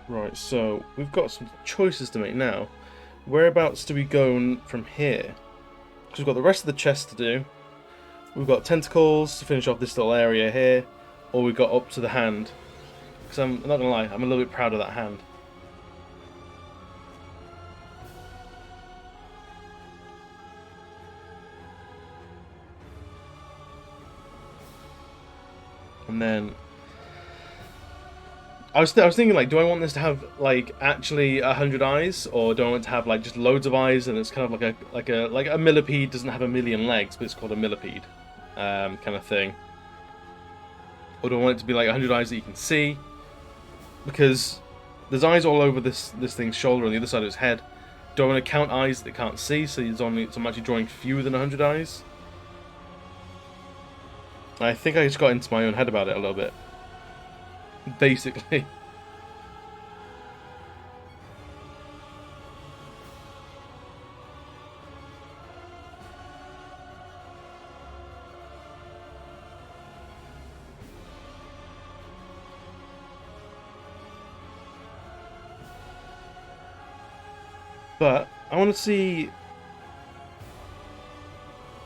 Right, so we've got some choices to make now. Whereabouts do we go from here? Because we've got the rest of the chest to do. We've got tentacles to finish off this little area here. Or we've got up to the hand. Because I'm not going to lie, I'm a little bit proud of that hand. And then I was thinking, like, do I want this to have like actually 100 eyes, or do I want it to have like just loads of eyes, and it's kind of like a millipede doesn't have a million legs, but it's called a millipede, kind of thing. Or do I want it to be like 100 eyes that you can see? Because there's eyes all over this thing's shoulder on the other side of its head. Do I want to count eyes that it can't see, so I'm actually drawing fewer than 100 eyes? I think I just got into my own head about it a little bit. Basically. But I want to see.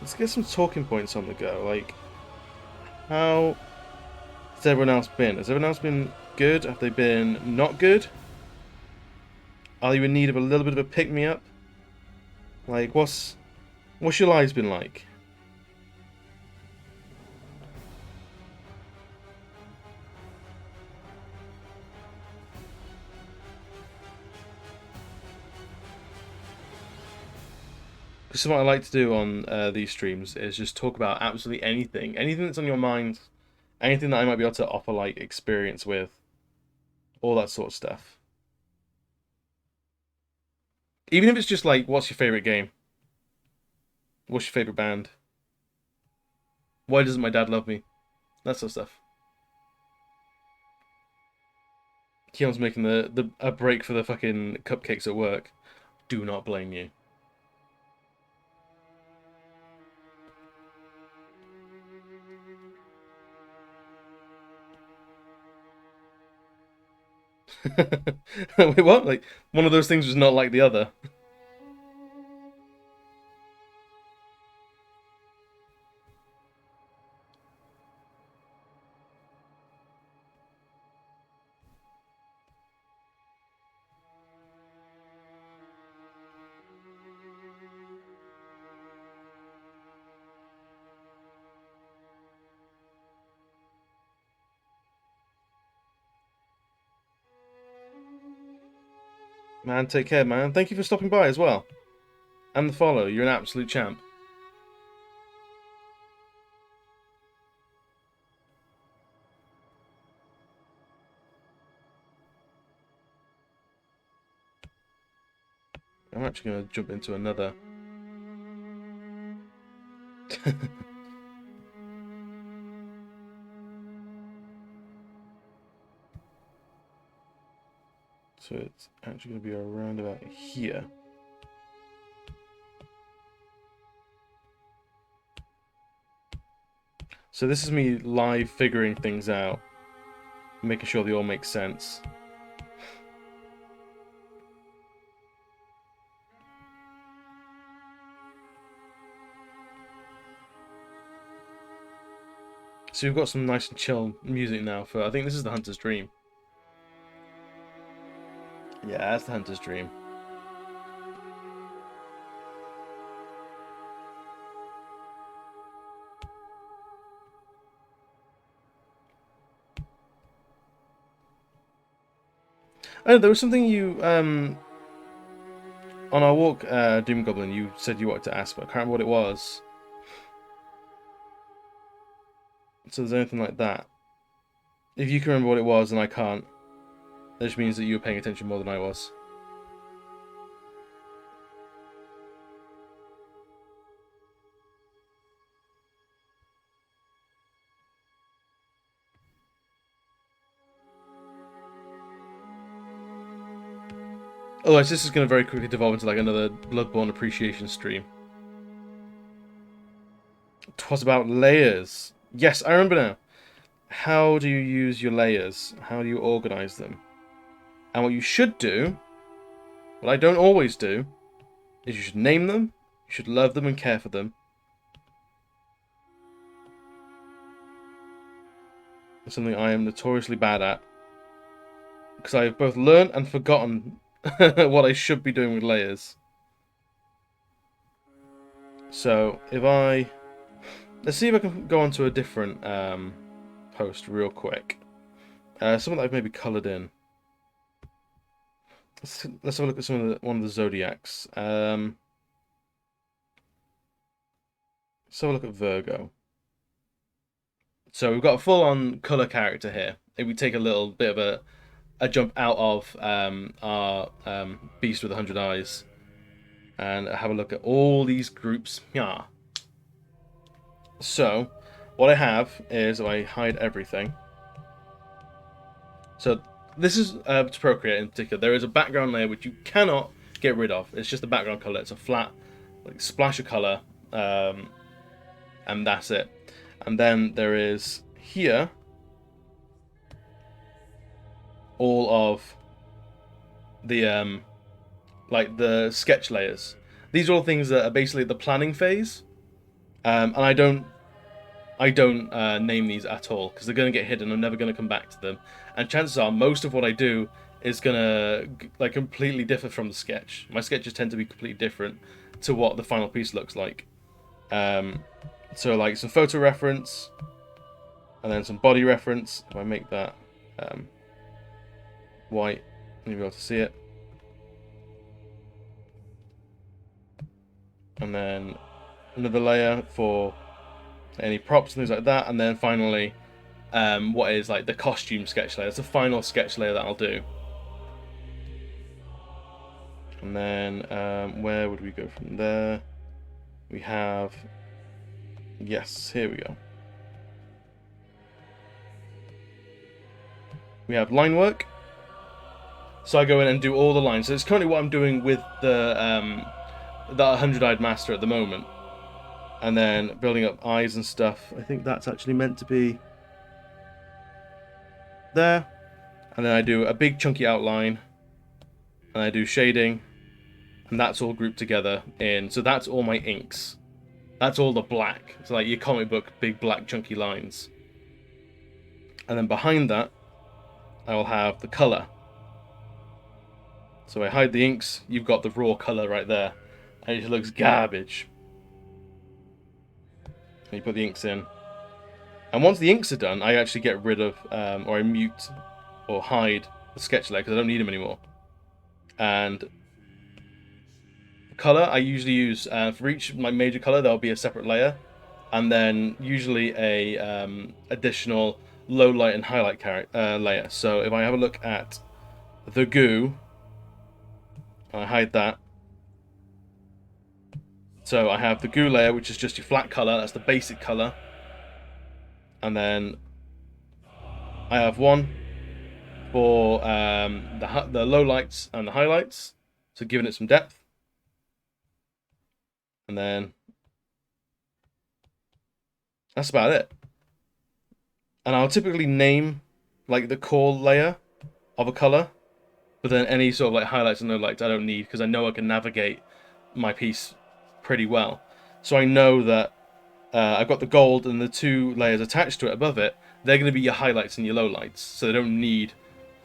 Let's get some talking points on the go. Like, how has everyone else been? Has everyone else been good? Have they been not good? Are you in need of a little bit of a pick me up? Like, what's your lives been like? This is what I like to do on these streams, is just talk about absolutely anything that's on your mind, anything that I might be able to offer like experience with, all that sort of stuff. Even if it's just like, what's your favorite game? What's your favorite band? Why doesn't my dad love me? That sort of stuff. Keon's making the a break for the fucking cupcakes at work. Do not blame you. Wait, what? Like, one of those things was not like the other. Man, take care, man. Thank you for stopping by as well. And the follow. You're an absolute champ. I'm actually going to jump into another. So it's actually going to be around about here. So this is me live figuring things out, making sure they all make sense. So we've got some nice and chill music now for, I think this is the Hunter's Dream. Yeah, that's the Hunter's Dream. Oh, there was something you, on our walk, Doom Goblin, you said you wanted to ask, but I can't remember what it was. So there's anything like that. If you can remember what it was and I can't, that just means that you were paying attention more than I was. Otherwise, this is going to very quickly devolve into like another Bloodborne appreciation stream. 'Twas about layers. Yes, I remember now. How do you use your layers? How do you organize them? And what you should do, what I don't always do, is you should name them, you should love them and care for them. It's something I am notoriously bad at. Because I have both learned and forgotten what I should be doing with layers. So, if I... Let's see if I can go on to a different post real quick. Something that I've maybe coloured in. Let's have a look at one of the zodiacs. Let's have a look at Virgo. So we've got a full-on colour character here. If we take a little bit of a jump out of our Beast with 100 Eyes and have a look at all these groups. Yeah. So what I have is, if I hide everything. So this is to Procreate in particular. There is a background layer which you cannot get rid of. It's just a background color. It's a flat like splash of color, and that's it. And then there is here all of the like the sketch layers. These are all things that are basically the planning phase, and I don't name these at all because they're going to get hidden. I'm never going to come back to them, and chances are most of what I do is going to like completely differ from the sketch. My sketches tend to be completely different to what the final piece looks like. So like some photo reference, and then some body reference. If I make that white, you'll be able to see it. And then another layer for any props and things like that. And then finally, what is like the costume sketch layer. It's the final sketch layer that I'll do. And then where would we go from there? We have, yes, here we go. We have line work. So I go in and do all the lines. So it's currently what I'm doing with the 100-eyed master at the moment. And then building up eyes and stuff. I think that's actually meant to be there. And then I do a big chunky outline. And I do shading. And that's all grouped together in. So that's all my inks. That's all the black. It's like your comic book, big black chunky lines. And then behind that, I will have the color. So I hide the inks, you've got the raw color right there. And it looks garbage. And you put the inks in. And once the inks are done, I actually get rid of, or I mute, or hide the sketch layer because I don't need them anymore. And color, I usually use, for each my major color, there'll be a separate layer. And then usually a additional low light and highlight layer. So if I have a look at the goo, I hide that. So I have the goo layer, which is just your flat color. That's the basic color. And then I have one for the low lights and the highlights. So giving it some depth. And then that's about it. And I'll typically name like the core layer of a color. But then any sort of like highlights and lowlights I don't need because I know I can navigate my piece pretty well. So I know that I've got the gold and the two layers attached to it above it. They're going to be your highlights and your lowlights. So I don't need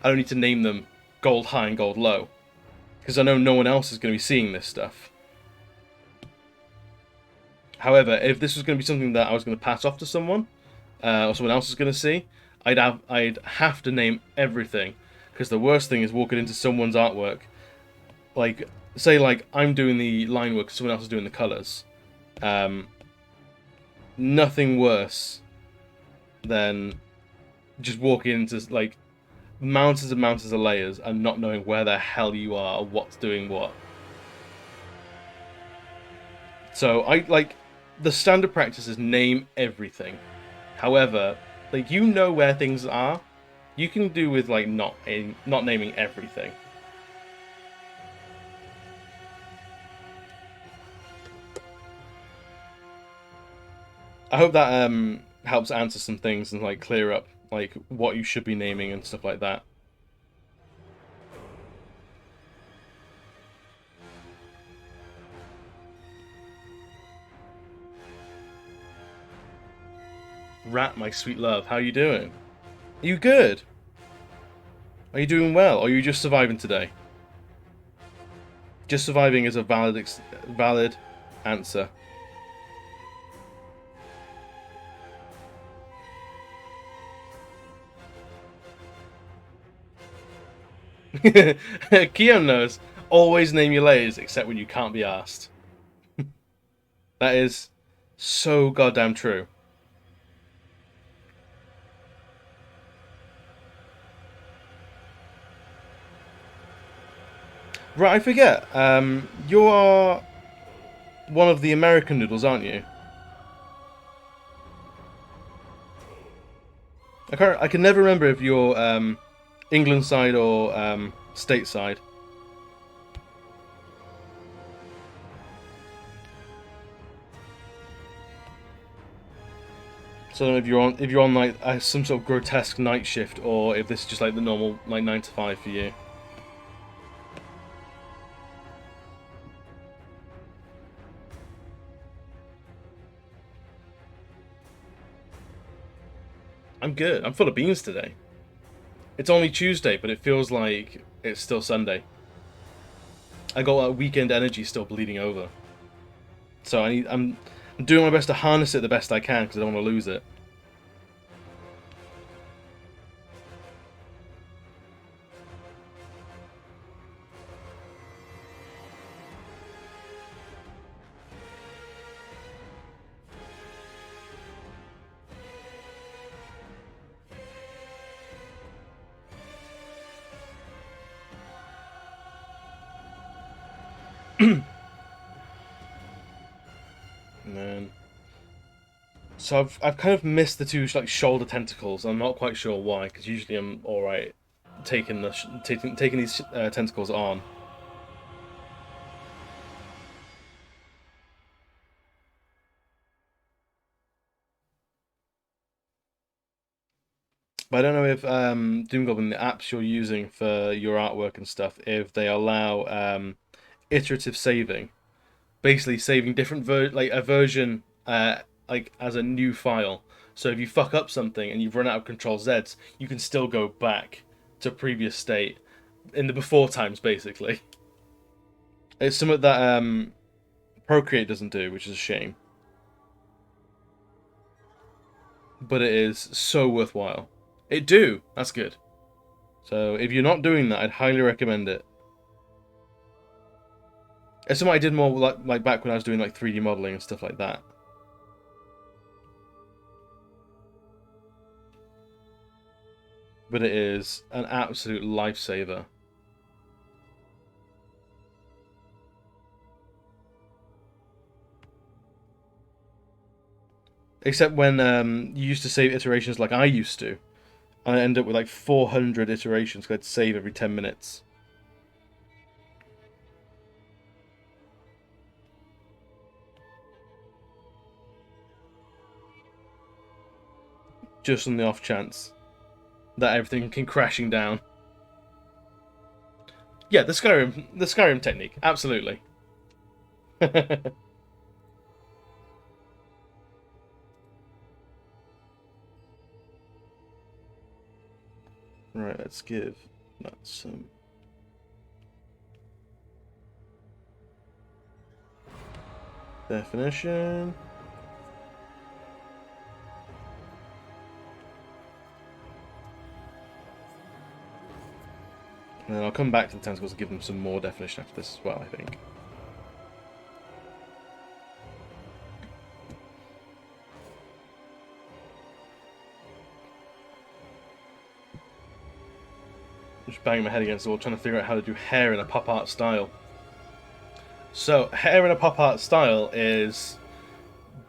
to name them gold high and gold low because I know no one else is going to be seeing this stuff. However, if this was going to be something that I was going to pass off to someone or someone else is going to see, I'd have to name everything. Because the worst thing is walking into someone's artwork, like, say, like, I'm doing the line work, someone else is doing the colours. Nothing worse than just walking into, like, mountains and mountains of layers and not knowing where the hell you are or what's doing what. So, the standard practice is name everything. However, like, you know where things are. You can do with like not naming everything. I hope that helps answer some things and like clear up like what you should be naming and stuff like that. Rat, my sweet love, how you doing? Are you good? Are you doing well? Or are you just surviving today? Just surviving is a valid answer. Keon knows. Always name your layers except when you can't be asked. That is so goddamn true. Right, I forget. You are one of the American noodles, aren't you? I can never remember if you're England side or state side. So I don't know if you're on like some sort of grotesque night shift or if this is just like the normal like 9 to 5 for you. I'm good. I'm full of beans today. It's only Tuesday, but it feels like it's still Sunday. I got that weekend energy still bleeding over. So I'm doing my best to harness it the best I can because I don't want to lose it. Man. So I've kind of missed the two like shoulder tentacles. I'm not quite sure why, because usually I'm all right taking these tentacles on. But I don't know if Doom Goblin, the apps you're using for your artwork and stuff, if they allow iterative saving, basically saving different like a version like as a new file. So if you fuck up something and you've run out of Control Z's, you can still go back to previous state in the before times, basically. It's something that Procreate doesn't do, which is a shame. But it is so worthwhile. It do. That's good. So if you're not doing that, I'd highly recommend it. It's something I did more like back when I was doing like 3D modeling and stuff like that. But it is an absolute lifesaver. Except when you used to save iterations like I used to, and I end up with like 400 iterations because I'd save every 10 minutes. Just on the off chance that everything came crashing down. Yeah, the Skyrim technique, absolutely. Right, let's give that some definition. And then I'll come back to the tentacles and give them some more definition after this as well, I think. Just banging my head against the wall, trying to figure out how to do hair in a pop art style. So, hair in a pop art style is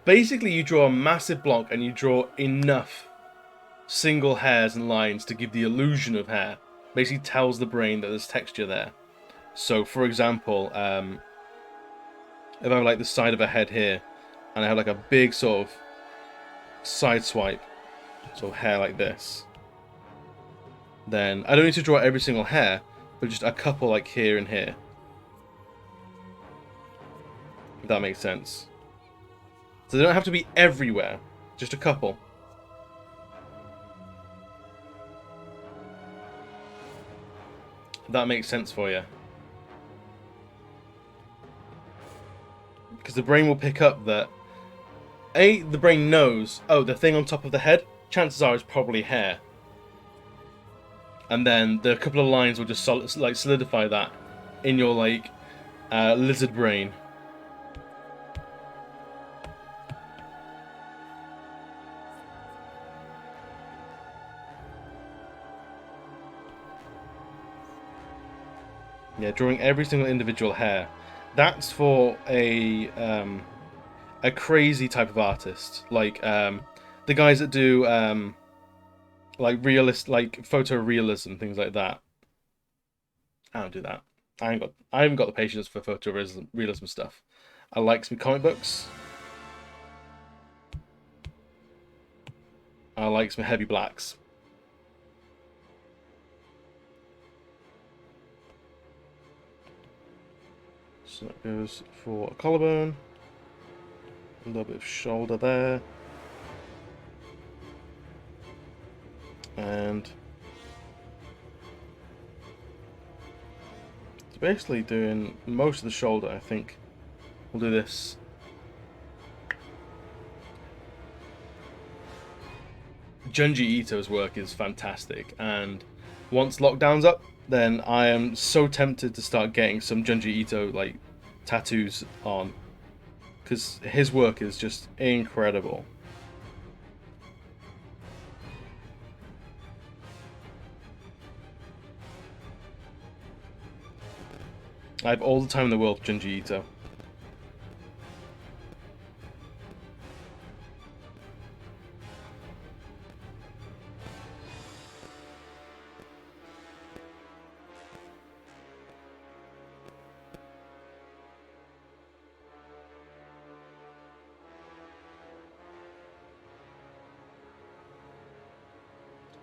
basically you draw a massive block and you draw enough single hairs and lines to give the illusion of hair. Basically tells the brain that there's texture there. So, for example, if I have like the side of a head here, and I have like a big sort of side swipe, sort of hair like this, then I don't need to draw every single hair, but just a couple like here and here. If that makes sense. So they don't have to be everywhere, just a couple. If that makes sense for you. Because the brain will pick up that the brain knows, oh, the thing on top of the head, chances are is probably hair. And then the couple of lines will just solidify that in your like lizard brain. Yeah, drawing every single individual hair. That's for a crazy type of artist, like the guys that do like photorealism, things like that. I don't do that. I haven't got the patience for photorealism stuff. I like some comic books. I like some heavy blacks. So that goes for a collarbone. A little bit of shoulder there. And it's basically doing most of the shoulder, I think. We'll do this. Junji Ito's work is fantastic, and once lockdown's up, then I am so tempted to start getting some Junji Ito like tattoos on, because his work is just incredible. I have all the time in the world for Junji Ito.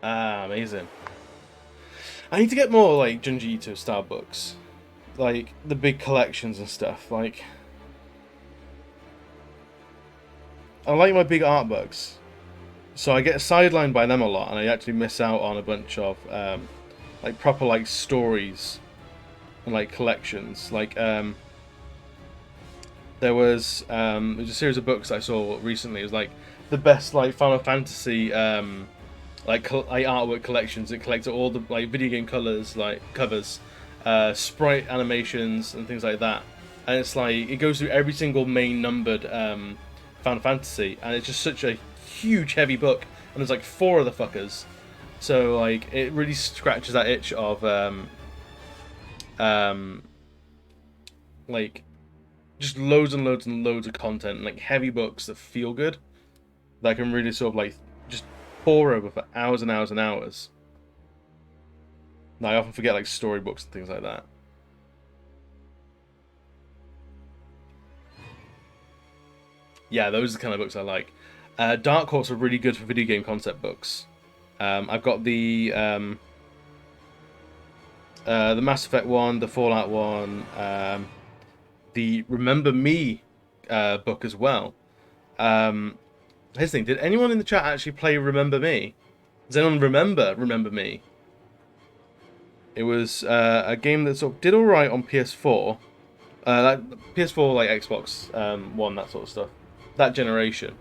Ah, amazing. I need to get more like Junji Ito style books, like the big collections and stuff. Like, I like my big art books, so I get sidelined by them a lot, and I actually miss out on a bunch of like proper like stories and like collections. Like there's a series of books I saw recently. It was like the best like Final Fantasy like artwork collections. It collected all the like video game colors, like covers, sprite animations and things like that. And it's like it goes through every single main numbered Final Fantasy, and it's just such a huge heavy book. And there's like 4 of the fuckers, so like it really scratches that itch of like just loads and loads and loads of content, and like heavy books that feel good, that can really sort of like just pore over for hours and hours and hours. And I often forget like storybooks and things like that. Yeah, those are the kind of books I like. Dark Horse are really good for video game concept books. I've got the Mass Effect one, the Fallout one, the Remember Me book as well. Here's the thing: did anyone in the chat actually play Remember Me? Does anyone Remember Me? It was a game that sort of did all right on PS4, like PS4, like Xbox One, that sort of stuff, that generation.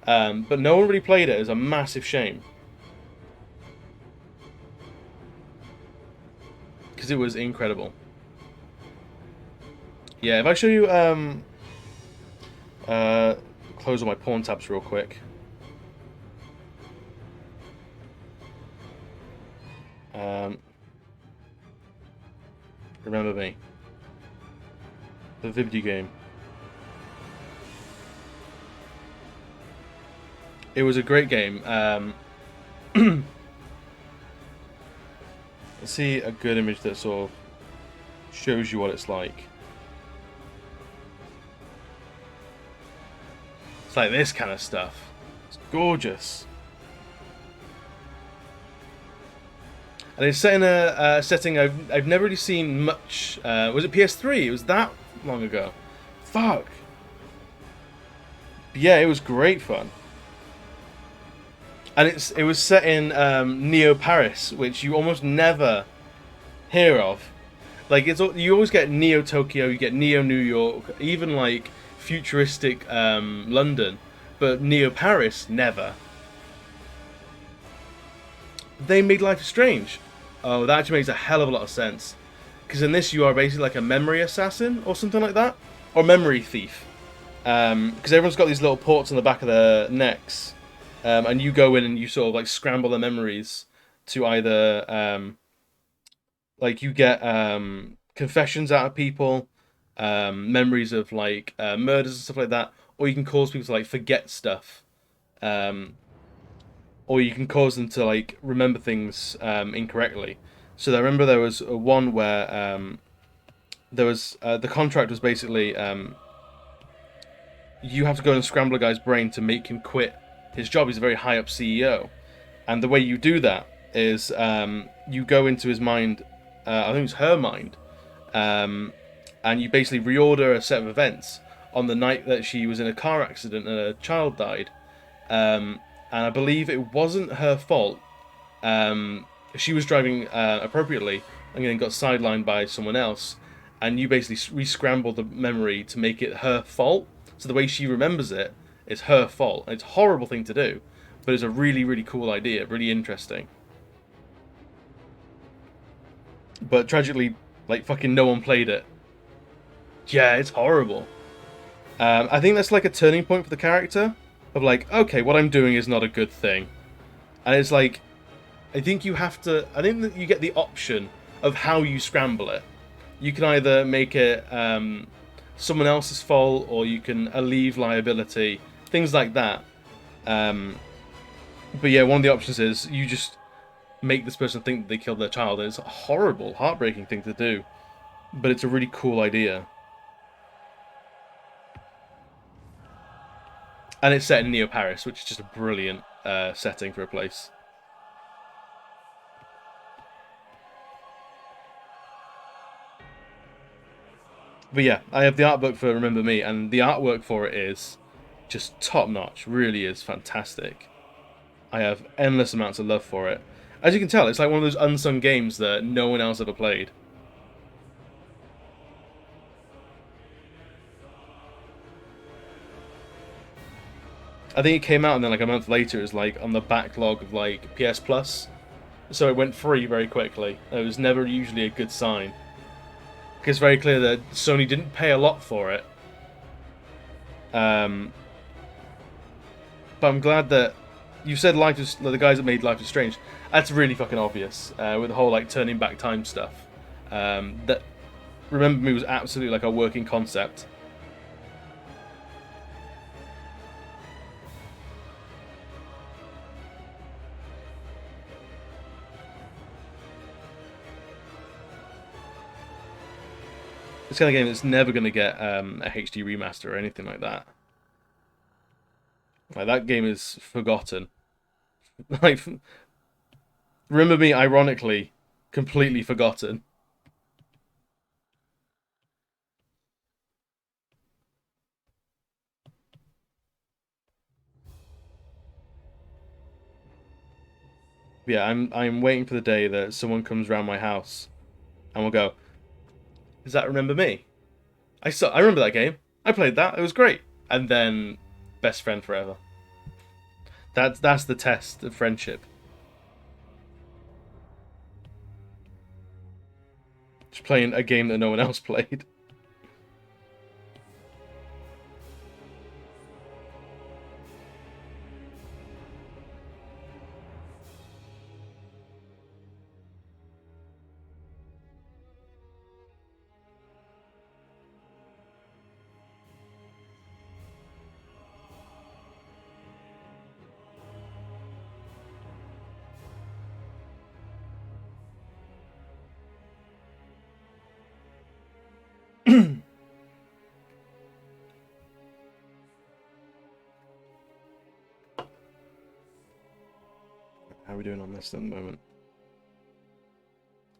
But no one really played it. It was a massive shame, because it was incredible. Yeah, if I show you close all my porn tabs real quick. Remember Me, the video game. It was a great game. Let's see a good image that sort of shows you what it's like. It's like this kind of stuff. It's gorgeous. And it's set in a setting I've never really seen much. Was it PS3? It was that long ago. Fuck. But yeah, it was great fun. And it was set in Neo Paris, which you almost never hear of. Like you always get Neo Tokyo, you get Neo New York, even like futuristic London, but Neo Paris never. They made Life is Strange. Oh, that actually makes a hell of a lot of sense. Because in this, you are basically like a memory assassin or something like that, or memory thief. Because everyone's got these little ports on the back of their necks, and you go in and you sort of like scramble their memories to either like you get confessions out of people, memories of like murders and stuff like that, or you can cause people to like forget stuff. Or you can cause them to like remember things incorrectly. So I remember there was one where there was the contract was basically you have to go and scramble a guy's brain to make him quit his job. He's a very high up CEO, and the way you do that is you go into his mind. I think it's her mind, and you basically reorder a set of events on the night that she was in a car accident and a child died. And I believe it wasn't her fault, she was driving appropriately and then got sidelined by someone else, and you basically re-scramble the memory to make it her fault. So the way she remembers it is her fault. And it's a horrible thing to do, but it's a really, really cool idea, really interesting. But tragically, like fucking no one played it. Yeah, it's horrible. I think that's like a turning point for the character of like, okay, what I'm doing is not a good thing, and it's like, I think you have to. I think that you get the option of how you scramble it. You can either make it someone else's fault, or you can alleviate liability, things like that. Um, but yeah, one of the options is you just make this person think that they killed their child, and it's a horrible, heartbreaking thing to do. But it's a really cool idea. And it's set in Neo Paris, which is just a brilliant setting for a place. But yeah, I have the art book for Remember Me, and the artwork for it is just top notch. Really is fantastic. I have endless amounts of love for it. As you can tell, it's like one of those unsung games that no one else ever played. I think it came out and then like a month later it was like on the backlog of like PS Plus. So it went free very quickly. It was never usually a good sign. It's very clear that Sony didn't pay a lot for it. Um, but I'm glad that you said Life is the guys that made Life is Strange. That's really fucking obvious with the whole like turning back time stuff. That Remember Me was absolutely like a working concept. This kind of game that's never going to get a HD remaster or anything like that. Like that game is forgotten. Like Remember Me, ironically, completely forgotten. Yeah, I'm waiting for the day that someone comes around my house and will go, "Does that remember me? I remember that game. I played that. It was great." And then best friend forever. That's the test of friendship. Just playing a game that no one else played. How are we doing on this at the moment?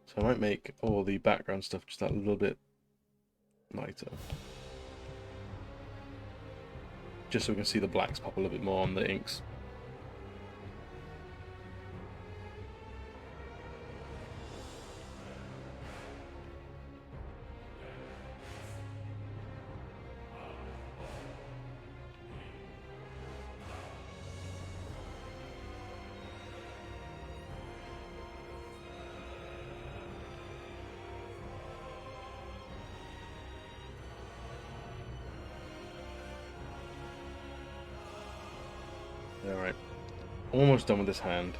So I might make all the background stuff just a little bit lighter. Just so we can see the blacks pop a little bit more on the inks. Alright. Almost done with this hand.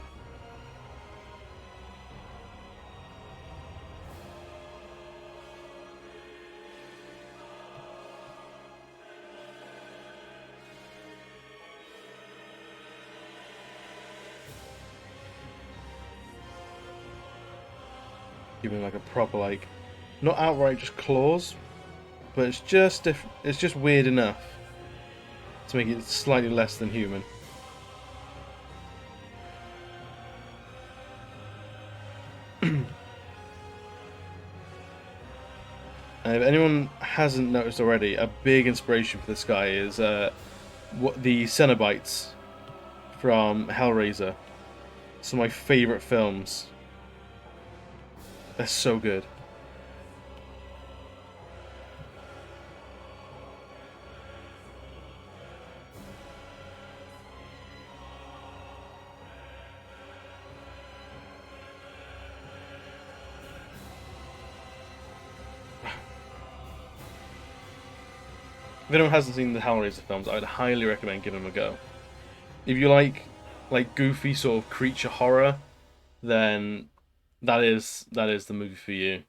Giving like a proper like, not outright just claws, but it's just it's just weird enough to make it slightly less than human. And if anyone hasn't noticed already, a big inspiration for this guy is what the Cenobites from Hellraiser. Some of my favourite films. They're so good. If anyone hasn't seen the Hellraiser films, I'd highly recommend giving them a go. If you like goofy sort of creature horror, then that is the movie for you.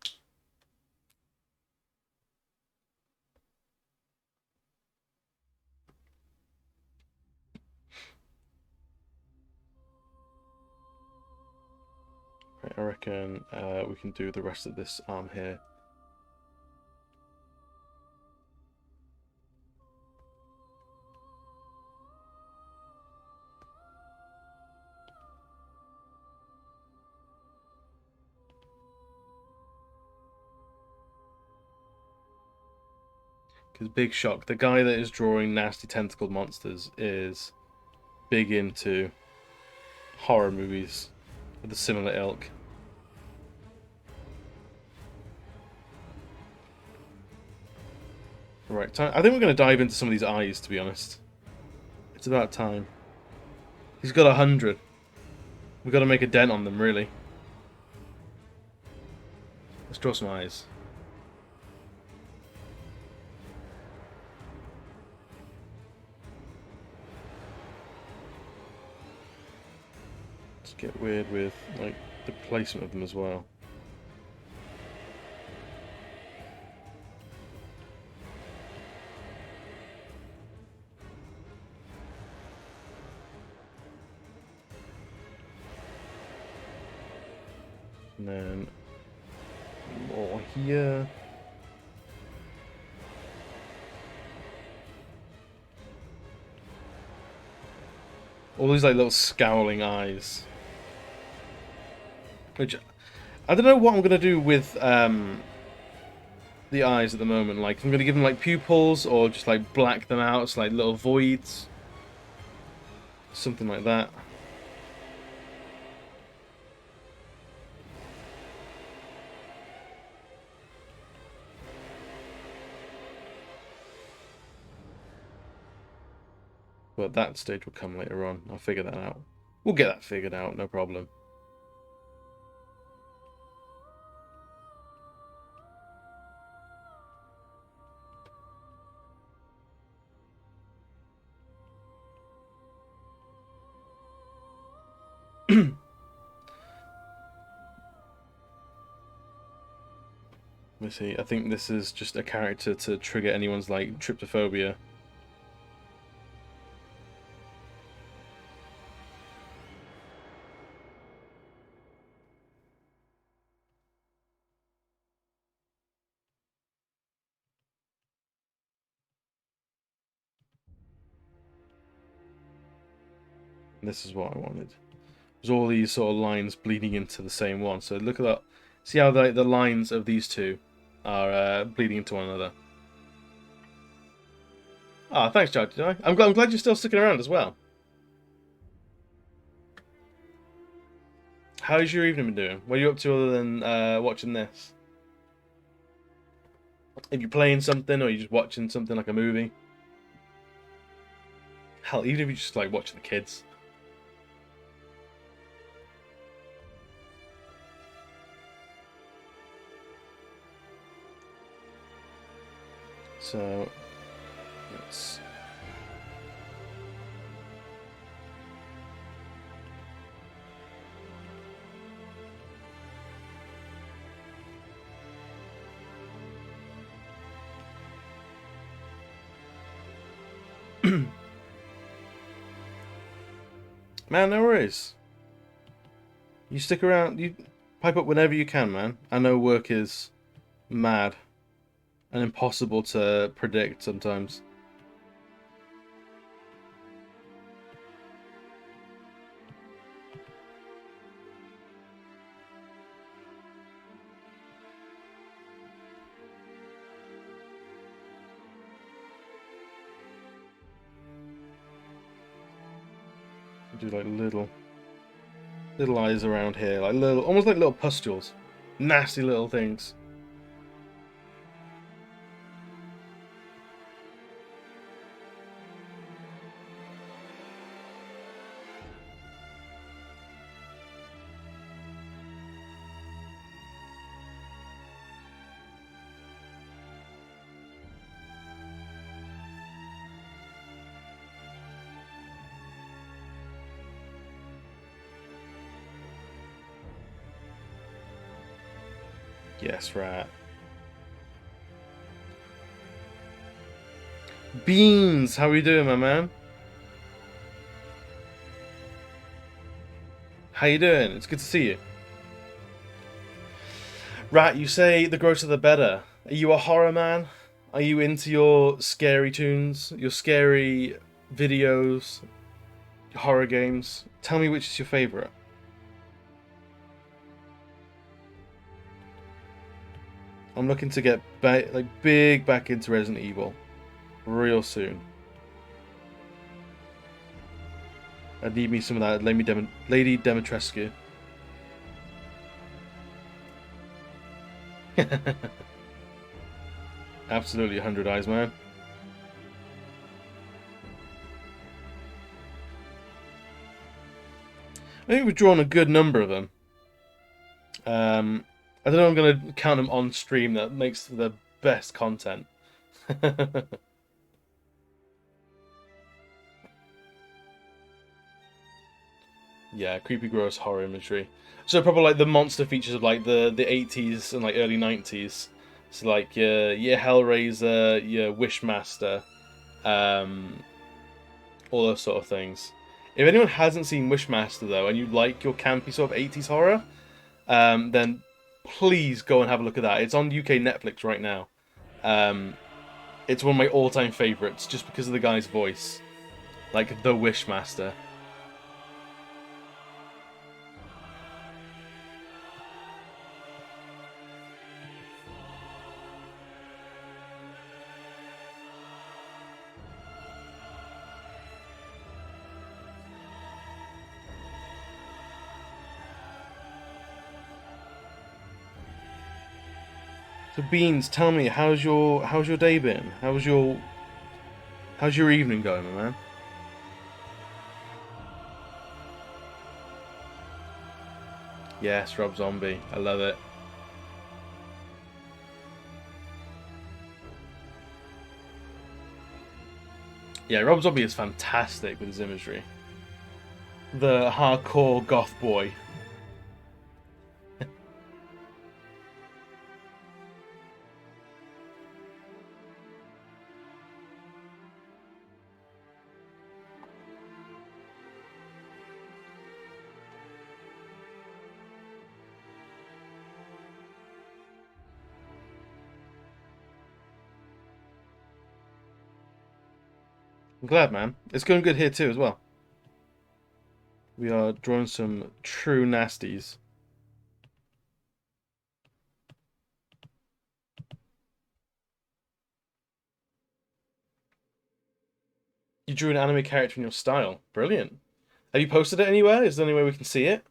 Right, I reckon we can do the rest of this arm here. Because big shock, the guy that is drawing nasty tentacled monsters is big into horror movies with a similar ilk. Right, time. I think we're going to dive into some of these eyes, to be honest. It's about time. He's got 100. We've got to make a dent on them, really. Let's draw some eyes. Let's get weird with like the placement of them as well. And then more here. All these like little scowling eyes. Which I don't know what I'm gonna do with the eyes at the moment. Like I'm gonna give them like pupils or just like black them out, so like little voids. Something like that. But that stage will come later on. I'll figure that out. We'll get that figured out, no problem. Let me see. I think this is just a character to trigger anyone's like tryptophobia. This is what I wanted. There's all these sort of lines bleeding into the same one. So look at that. See how the lines of these two are bleeding into one another. Ah, thanks, Chad. I'm glad you're still sticking around as well. How's your evening been doing? What are you up to other than watching this? Are you playing something or are you just watching something like a movie? Hell, even if you just like watching the kids. So, let's... Man, no worries. You stick around, you pipe up whenever you can, man. I know work is mad and impossible to predict sometimes. Do like little. Little eyes around here, like little, almost like little pustules. Nasty little things. Yes, right. Beans, how are you doing, my man? How you doing? It's good to see you. Rat, you say the grosser the better. Are you a horror man? Are you into your scary tunes, your scary videos, horror games? Tell me which is your favourite. I'm looking to get big back into Resident Evil real soon. I need me some of that Lady Demetrescu. Absolutely 100 eyes, man. I think we've drawn a good number of them. I don't know if I'm going to count them on stream. That makes the best content. Yeah, creepy, gross horror imagery. So probably like the monster features of like the 80s and like early 90s. So like your Hellraiser, your Wishmaster, all those sort of things. If anyone hasn't seen Wishmaster though, and you like your campy sort of 80s horror, then please go and have a look at that. It's on UK Netflix right now. It's one of my all-time favorites just because of the guy's voice, like the Wishmaster. So Beans, tell me, how's your day been? How's your evening going, my man? Yes, Rob Zombie, I love it. Yeah, Rob Zombie is fantastic with his imagery. The hardcore goth boy. I'm glad, man. It's going good here too as well. We are drawing some true nasties. You drew an anime character in your style. Brilliant. Have you posted it anywhere? Is there any way we can see it?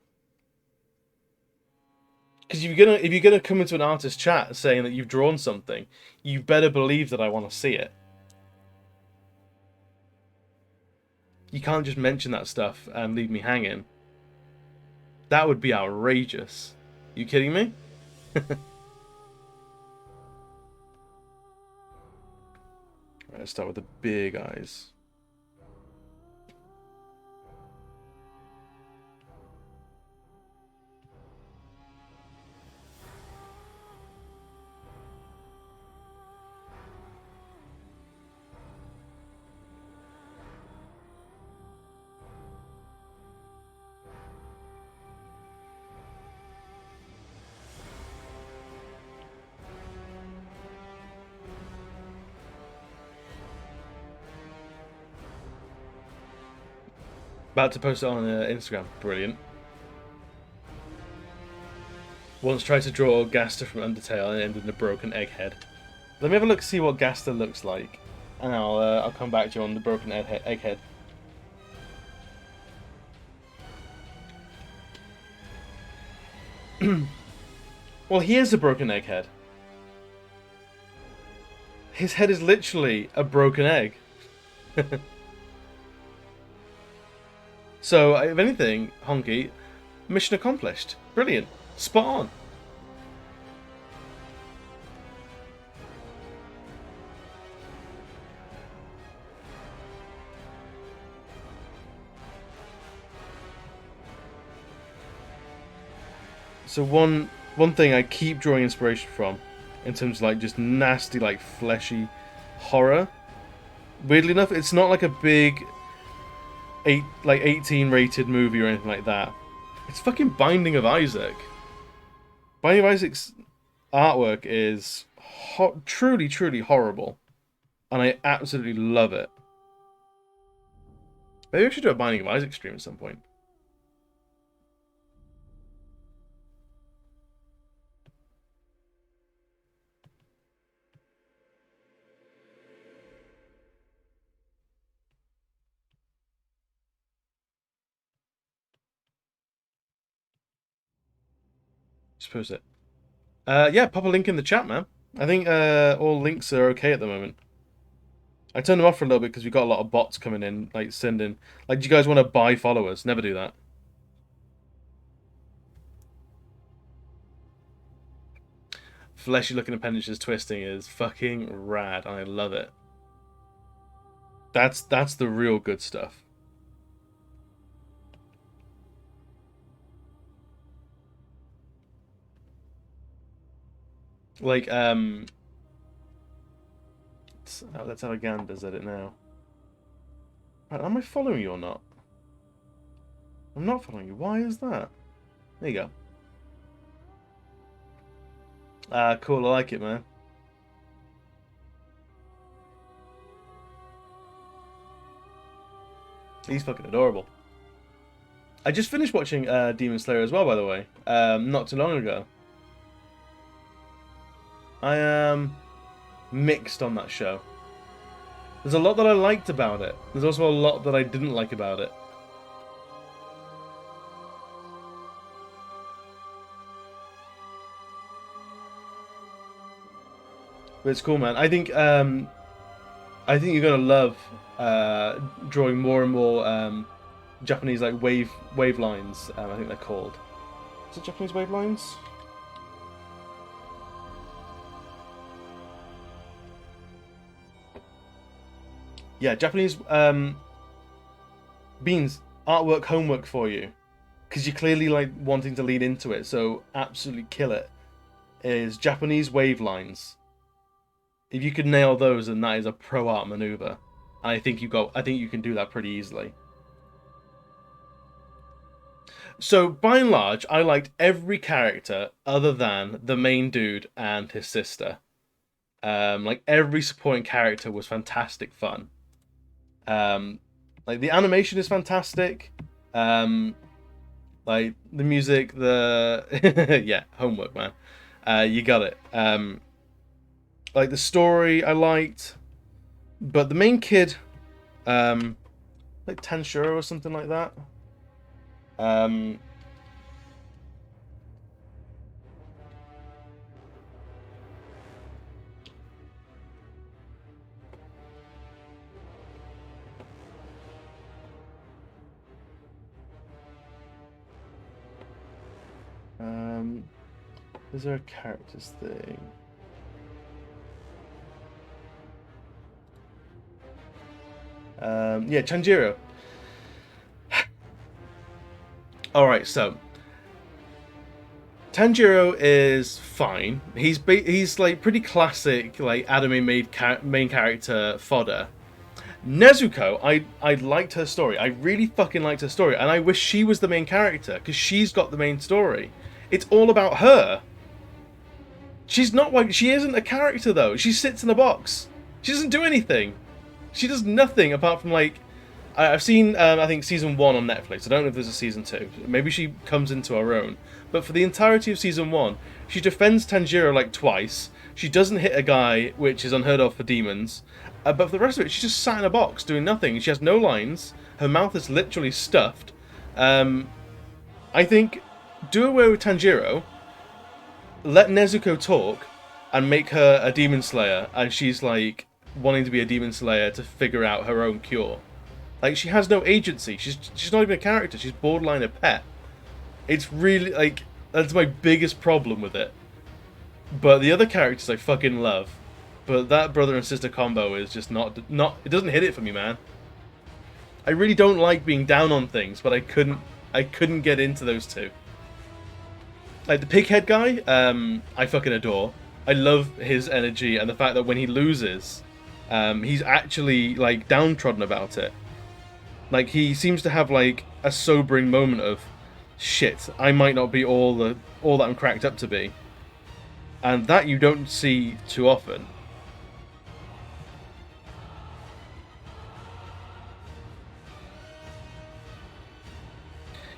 Because if you're gonna come into an artist chat saying that you've drawn something, you better believe that I want to see it. You can't just mention that stuff and leave me hanging. That would be outrageous. You kidding me? Right, let's start with the big eyes. About to post it on Instagram. Brilliant. Once tried to draw Gaster from Undertale and ended in a broken egghead. Let me have a look, see what Gaster looks like, and I'll come back to you on the broken egghead. Well, he is a broken egg head. His head is literally a broken egg. So, if anything, Honky, mission accomplished. Brilliant. Spot on. So one thing I keep drawing inspiration from, in terms of like just nasty, like fleshy horror. Weirdly enough, it's not like a big 18 rated movie or anything like that. It's fucking Binding of Isaac. Binding of Isaac's artwork is truly, truly horrible, and I absolutely love it. Maybe I should do a Binding of Isaac stream at some point. Just post it. Yeah, pop a link in the chat, man. I think all links are okay at the moment. I turned them off for a little bit because we got a lot of bots coming in, like sending. Like, do you guys want to buy followers? Never do that. Fleshy looking appendages twisting is fucking rad, and I love it. That's the real good stuff. Like, let's have a gander at it now. Right, am I following you or not? I'm not following you. Why is that? There you go. Cool. I like it, man. He's fucking adorable. I just finished watching Demon Slayer as well, by the way. Not too long ago. I am mixed on that show. There's a lot that I liked about it. There's also a lot that I didn't like about it. But it's cool, man. I think you're gonna love drawing more and more Japanese like wave lines. I think they're called. Is it Japanese wave lines? Yeah, Japanese Beans artwork homework for you, because you're clearly like wanting to lead into it. So absolutely kill it. Is Japanese wave lines. If you could nail those, then that is a pro art maneuver. And I think you can do that pretty easily. So by and large, I liked every character other than the main dude and his sister. Like every supporting character was fantastic fun. Like the animation is fantastic. Like the music, yeah, homework, man. You got it. Like the story, I liked, but the main kid, like Tanshiro or something like that. Is there a characters thing? Yeah, Tanjiro. Alright, so Tanjiro is fine. He's like pretty classic, like anime made main character fodder. Nezuko, I liked her story. I really fucking liked her story, and I wish she was the main character because she's got the main story. It's all about her. She's not like she isn't a character though. She sits in a box. She doesn't do anything. She does nothing apart from like I've seen I think season 1 on Netflix. I don't know if there's a season 2. Maybe she comes into her own. But for the entirety of season 1, she defends Tanjiro like twice. She doesn't hit a guy, which is unheard of for demons. But for the rest of it, she's just sat in a box doing nothing. She has no lines. Her mouth is literally stuffed. I think Do away with Tanjiro, let Nezuko talk, and make her a demon slayer, and she's like wanting to be a demon slayer to figure out her own cure. Like, she has no agency. She's not even a character. She's borderline a pet. It's really like that's my biggest problem with it. But the other characters I fucking love. But that brother and sister combo is just not. It doesn't hit it for me, man. I really don't like being down on things, but I couldn't get into those two. Like the pighead guy, I fucking adore. I love his energy and the fact that when he loses, he's actually like downtrodden about it. Like, he seems to have like a sobering moment of, shit, I might not be all that I'm cracked up to be, and that you don't see too often.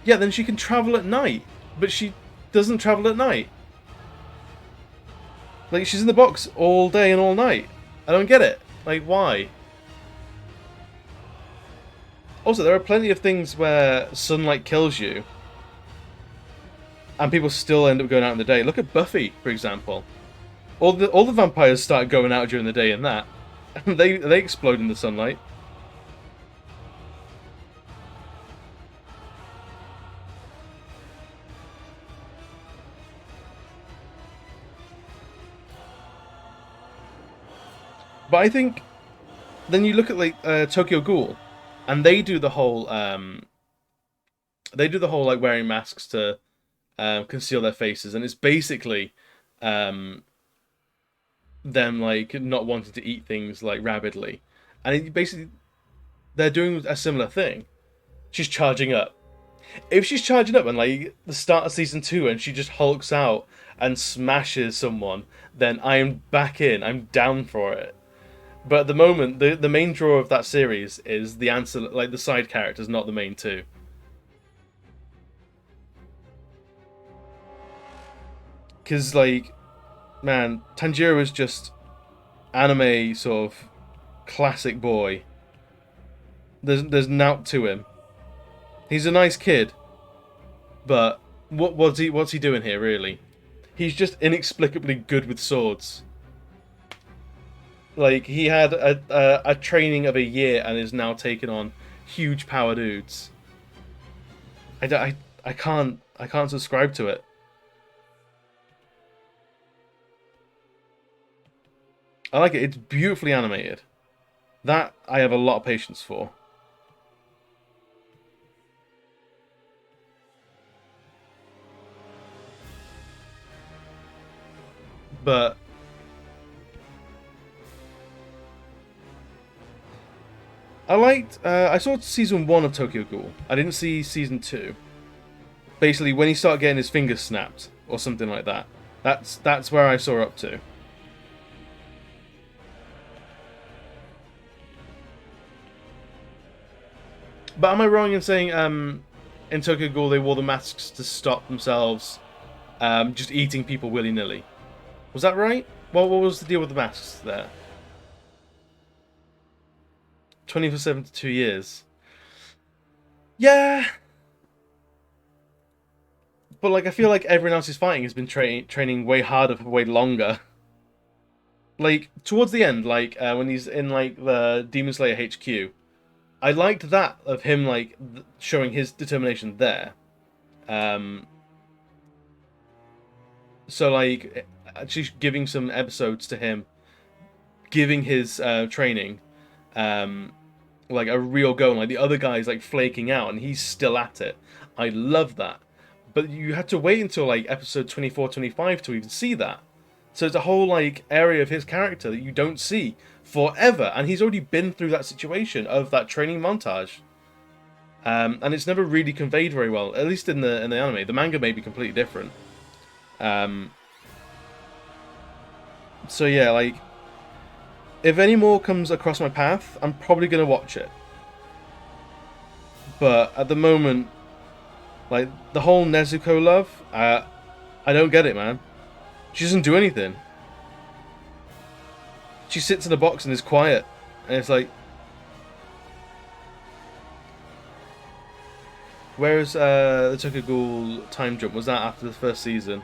Yeah, then she can travel at night, but she doesn't travel at night. Like, she's in the box all day and all night. I don't get it. Like, why? Also, there are plenty of things where sunlight kills you, and people still end up going out in the day. Look at Buffy, for example. All the vampires start going out during the day in that. they explode in the sunlight. But I think then you look at like Tokyo Ghoul, and they do the whole like wearing masks to conceal their faces, and it's basically them like not wanting to eat things like rabidly, and basically they're doing a similar thing. She's charging up. If she's charging up and like the start of season 2 and she just hulks out and smashes someone, then I am back in. I'm down for it. But at the moment, the main draw of that series is the answer, like the side characters, not the main two. Because, like, man, Tanjiro is just anime sort of classic boy. There's nought to him. He's a nice kid, but what's he doing here really? He's just inexplicably good with swords. Like, he had a training of a year and is now taking on huge power dudes. I can't subscribe to it. I like it. It's beautifully animated. That I have a lot of patience for. But I saw season 1 of Tokyo Ghoul. I didn't see season 2. Basically, when he started getting his fingers snapped or something like that. That's where I saw up to. But am I wrong in saying in Tokyo Ghoul they wore the masks to stop themselves just eating people willy-nilly? Was that right? What was the deal with the masks there? 24/7 to 2 years. Yeah. But like, I feel like everyone else is fighting has been training way harder for way longer. Like, towards the end, like when he's in like the Demon Slayer HQ, I liked that of him like showing his determination there. So like actually giving some episodes to him, giving his training like a real go, and like the other guy's like flaking out and he's still at it. I love that. But you had to wait until like episode 24, 25 to even see that. So it's a whole like area of his character that you don't see forever, and he's already been through that situation of that training montage. And it's never really conveyed very well, at least in the anime. The manga may be completely different. So yeah, like, if any more comes across my path, I'm probably gonna watch it. But at the moment, like the whole Nezuko love, I don't get it, man. She doesn't do anything. She sits in a box and is quiet, and it's like, Whereas the Tokyo time jump, was that after the first season?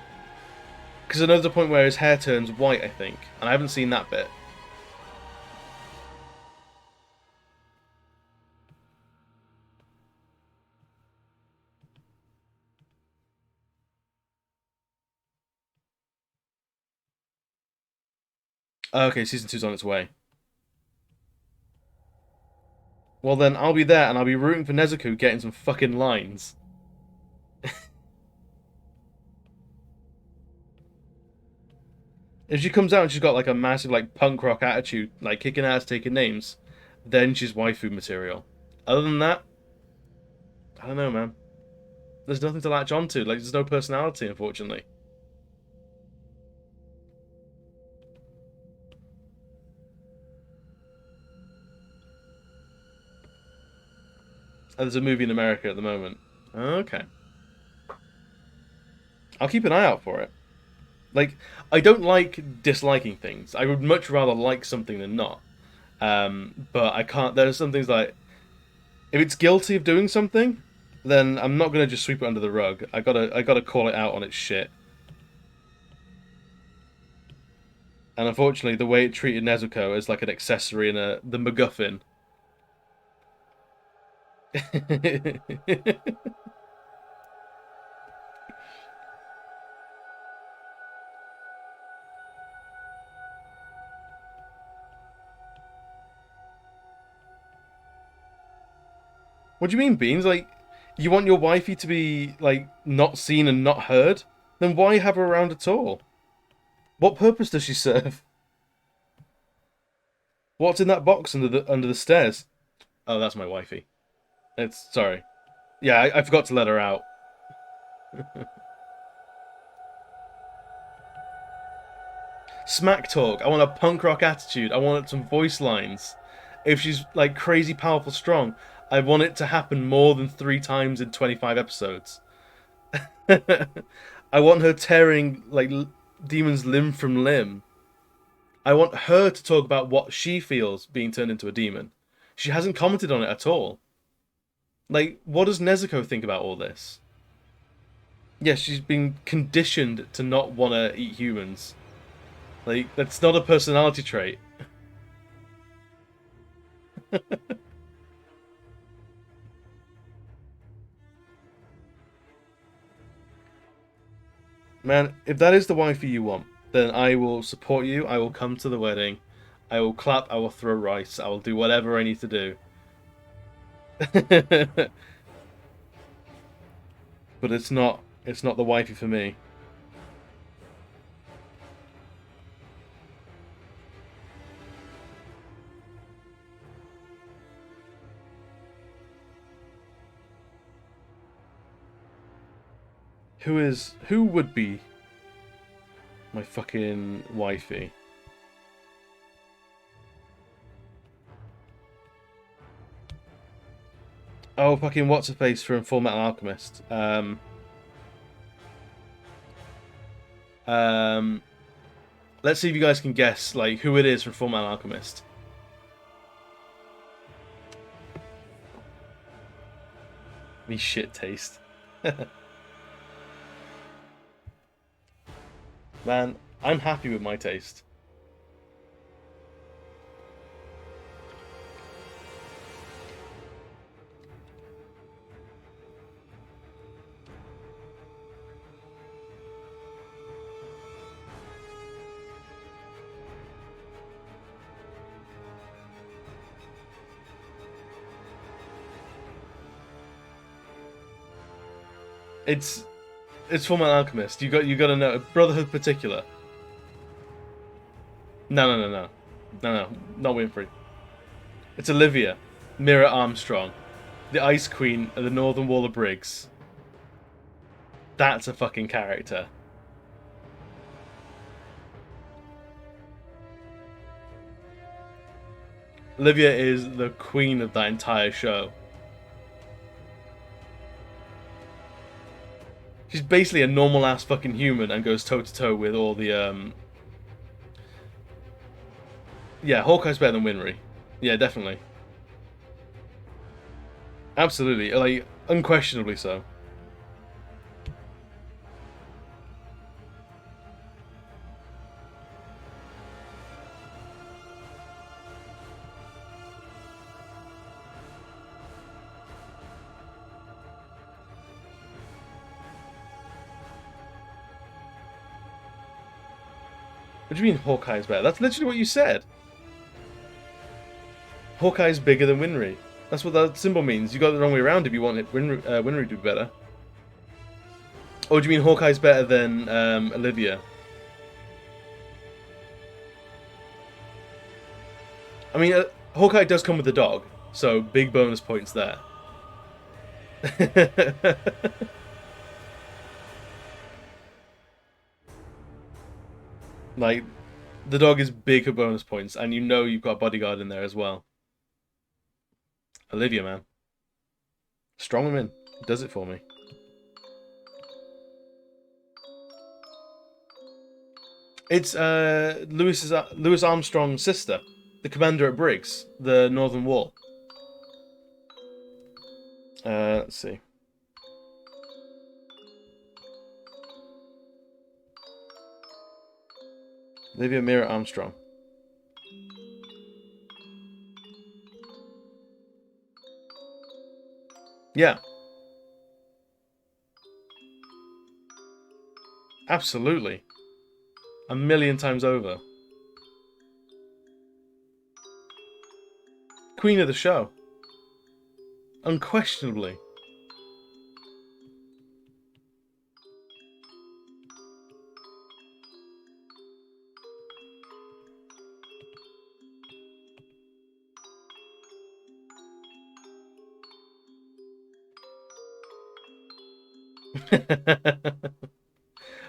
Because I know there's a point where his hair turns white, I think, and I haven't seen that bit. Oh, okay, season 2's on its way. Well then, I'll be there and I'll be rooting for Nezuko getting some fucking lines. If she comes out and she's got like a massive like punk rock attitude, like kicking ass, taking names, then she's waifu material. Other than that, I don't know, man. There's nothing to latch onto. Like, there's no personality, unfortunately. And there's a movie in America at the moment. Okay. I'll keep an eye out for it. Like, I don't like disliking things. I would much rather like something than not. But I can't. There's some things like, if it's guilty of doing something, then I'm not gonna just sweep it under the rug. I gotta call it out on its shit. And unfortunately, the way it treated Nezuko as like an accessory and the MacGuffin. What do you mean, Beans? Like, you want your wifey to be like not seen and not heard? Then why have her around at all? What purpose does she serve? What's in that box under the stairs? Oh, that's my wifey. It's sorry. Yeah, I forgot to let her out. Smack talk. I want a punk rock attitude. I want some voice lines. If she's like crazy powerful strong, I want it to happen more than 3 times in 25 episodes. I want her tearing like demons limb from limb. I want her to talk about what she feels being turned into a demon. She hasn't commented on it at all. Like, what does Nezuko think about all this? Yes, she's been conditioned to not want to eat humans. Like, that's not a personality trait. Man, if that is the wifey you want, then I will support you. I will come to the wedding. I will clap. I will throw rice. I will do whatever I need to do. But it's not. It's not the wifey for me. Who would be my fucking wifey? Oh, fucking what's her face from Full Metal Alchemist? Um, let's see if you guys can guess like who it is from Full Metal Alchemist. Me shit taste. Man, I'm happy with my taste. It's Full Metal Alchemist. You got to know Brotherhood particular. No, not Winfrey. It's Olivia, Mira Armstrong, the Ice Queen of the Northern Wall of Briggs. That's a fucking character. Olivia is the queen of that entire show. She's basically a normal ass fucking human and goes toe to toe with all the Yeah, Hawkeye's better than Winry. Yeah, definitely. Absolutely. Like Unquestionably so. What do you mean Hawkeye's better? That's literally what you said. Hawkeye's bigger than Winry. That's what that symbol means. You got it the wrong way around if you want it, Winry to be better. Or do you mean Hawkeye's better than Olivia? I mean, Hawkeye does come with a dog, so big bonus points there. Like, the dog is big for bonus points, and you know you've got a bodyguard in there as well. Olivia, man. Strong woman. Does it for me. It's Louis Armstrong's sister, the commander at Briggs, the Northern Wall. Let's see. Olivia Mira Armstrong. Yeah. Absolutely. A million times over. Queen of the show. Unquestionably.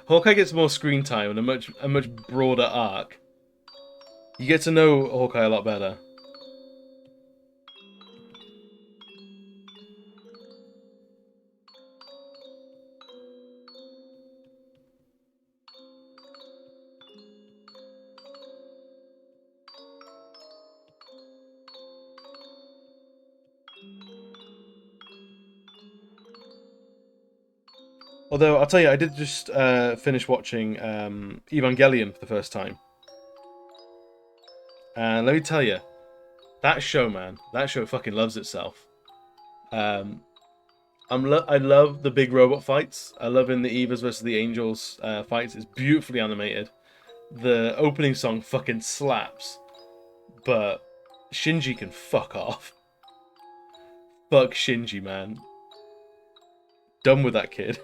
Hawkeye gets more screen time and a much broader arc. You get to know Hawkeye a lot better. Although I'll tell you, I did just finish watching Evangelion for the first time, and let me tell you, that show, man, that show fucking loves itself. Um, I love the big robot fights. I love in the Evas versus the Angels fights. It's beautifully animated. The opening song fucking slaps, but Shinji can fuck off. Fuck Shinji, man. Done with that kid.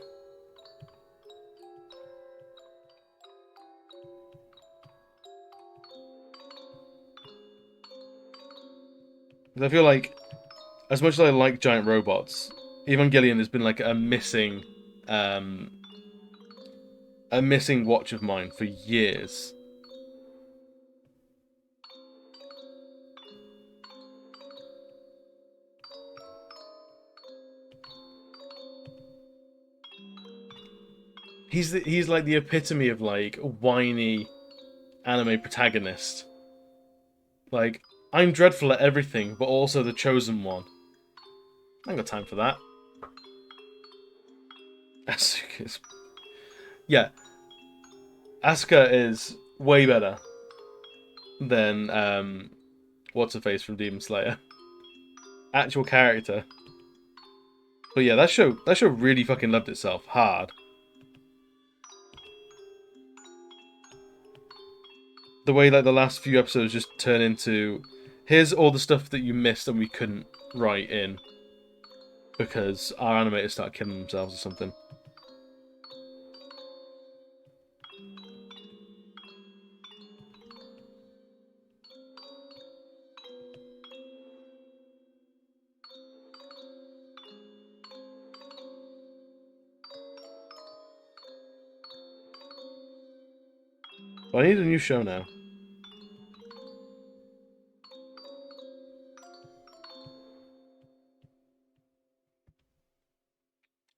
I feel like, as much as I like giant robots, Evangelion has been like um, a missing watch of mine for years. He's like the epitome of like whiny anime protagonist. Like, I'm dreadful at everything, but also the chosen one. I ain't got time for that. Asuka's... Yeah, Asuka is way better than what's her face from Demon Slayer. Actual character. But yeah, that show really fucking loved itself hard. The way like the last few episodes just turn into, here's all the stuff that you missed and we couldn't write in because our animators started killing themselves or something. But I need a new show now.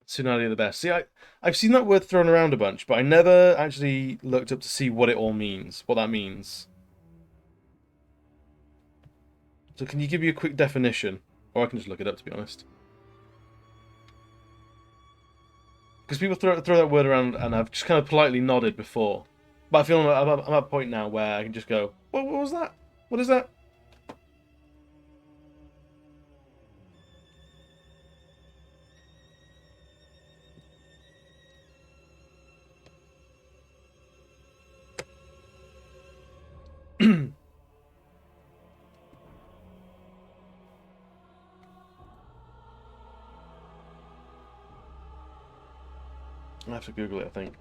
Tsunade the best. See, I've seen that word thrown around a bunch, but I never actually looked up to see what it all means, what that means. So can you give me a quick definition? Or I can just look it up, to be honest. Because people throw that word around, and I've just kind of politely nodded before. But I feel I'm at a point now where I can just go, what was that? What is that? I have to Google it, I think.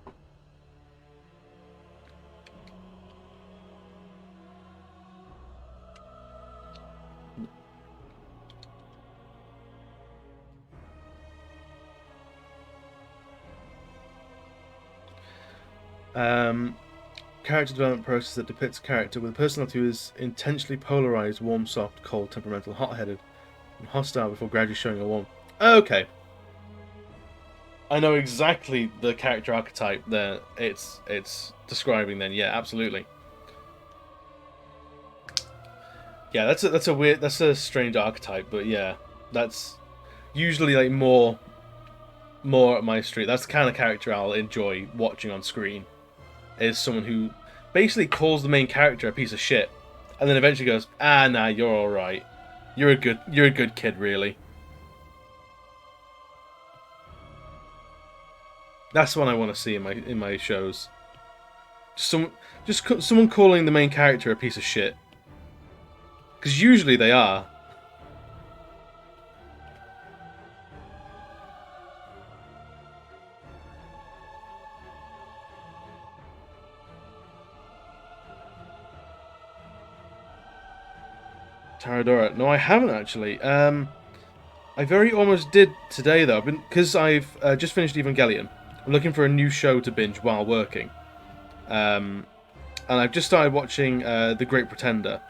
Character development process that depicts a character with a personality who is intentionally polarized, warm, soft, cold, temperamental, hot-headed, and hostile before gradually showing a warm. Okay. I know exactly the character archetype that it's describing then. Yeah, absolutely. Yeah, that's a strange archetype, but yeah, that's usually like more at my street. That's the kind of character I'll enjoy watching on screen. Is someone who basically calls the main character a piece of shit, and then eventually goes, "Ah, nah, you're all right. You're a good kid, really." That's what I want to see in my shows. Someone calling the main character a piece of shit, because usually they are. Taradora. No, I haven't actually. I very almost did today though. Because I've just finished Evangelion. I'm looking for a new show to binge while working. And I've just started watching The Great Pretender.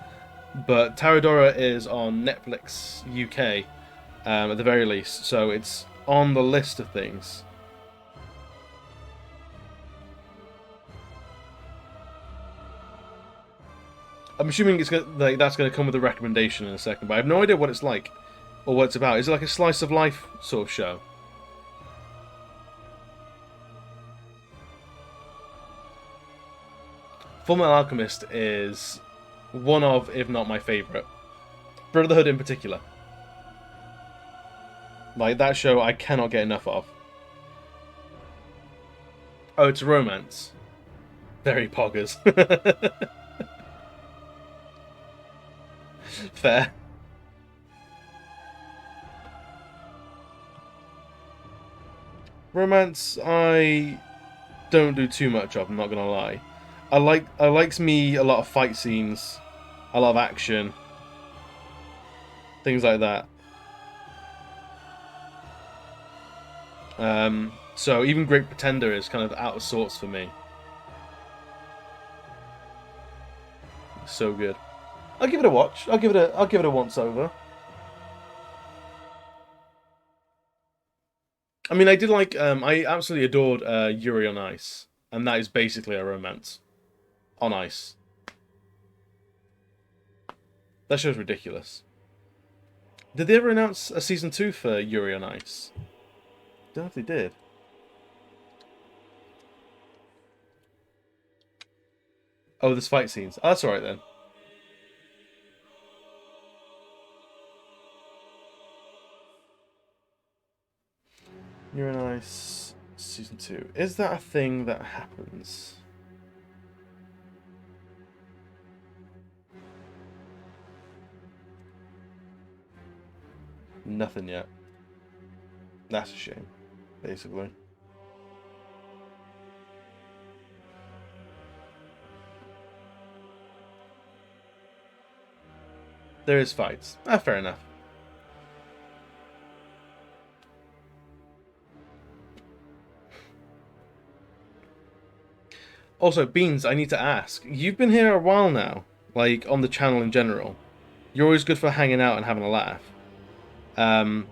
But Taradora is on Netflix UK at the very least, so it's on the list of things. I'm assuming that's going to come with a recommendation in a second, but I have no idea what it's like or what it's about. Is it like a slice of life sort of show? Fullmetal Alchemist is one of, if not my favourite. Brotherhood in particular. Like, that show I cannot get enough of. Oh, it's a romance. Very poggers. Fair. Romance, I don't do too much of, I'm not gonna lie. I likes me a lot of fight scenes, a lot of action, things like that. So even Great Pretender is kind of out of sorts for me. So good. I'll give it a watch. I'll give it a once over. I mean, I did like I absolutely adored Yuri on Ice, and that is basically a romance on ice. That show's ridiculous. Did they ever announce a season 2 for Yuri on Ice? Don't know if they did. Oh, there's fight scenes. Oh, that's alright then. Yuri on Ice season 2. Is that a thing that happens? Nothing yet. That's a shame, basically. There is fights. Ah, fair enough. Also, Beans, I need to ask. You've been here a while now, like, on the channel in general. You're always good for hanging out and having a laugh. Um,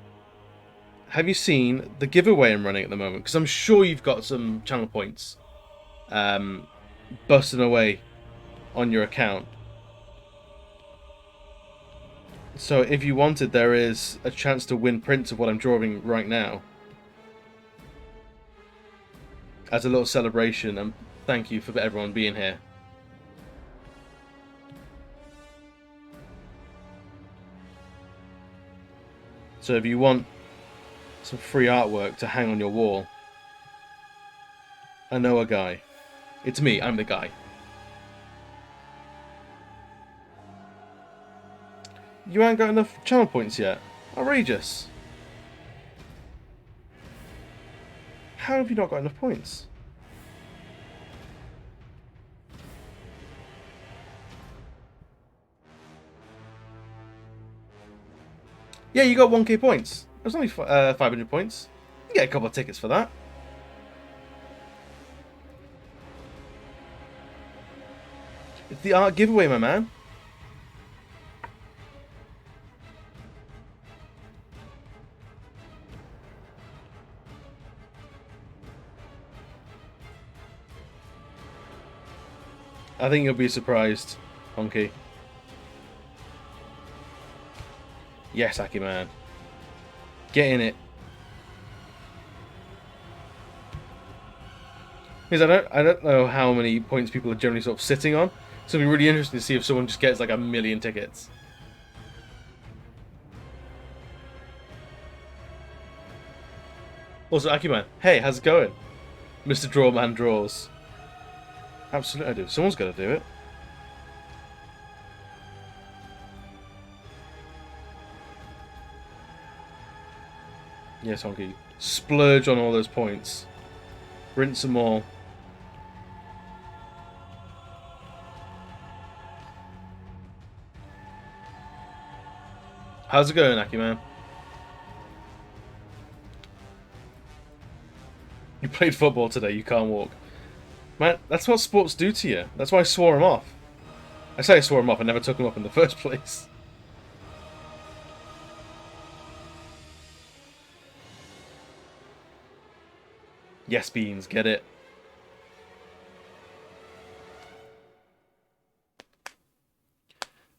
have you seen the giveaway I'm running at the moment? Because I'm sure you've got some channel points um, busting away on your account. So if you wanted, there is a chance to win prints of what I'm drawing right now. as a little celebration, and thank you for everyone being here. So if you want some free artwork to hang on your wall, I know a guy. It's me, I'm the guy. You ain't got enough channel points yet. Outrageous. How have you not got enough points? Yeah, you got 1k points. It was only 500 points. You get a couple of tickets for that. It's the art giveaway, my man. I think you'll be surprised, Honky. Yes, Aki man. Get in it. Because I don't know how many points people are generally sort of sitting on. So it'll be really interesting to see if someone just gets like 1,000,000 tickets. Also, Akiman, hey, how's it going? Mr. Drawman draws. Absolutely, I do. Someone's got to do it. Yes, Honky. Splurge on all those points. Rinse them all. How's it going, Akiman? You played football today, you can't walk. Man, that's what sports do to you. That's why I swore him off. I say I swore him off, I never took him up in the first place. Yes, Beans, get it.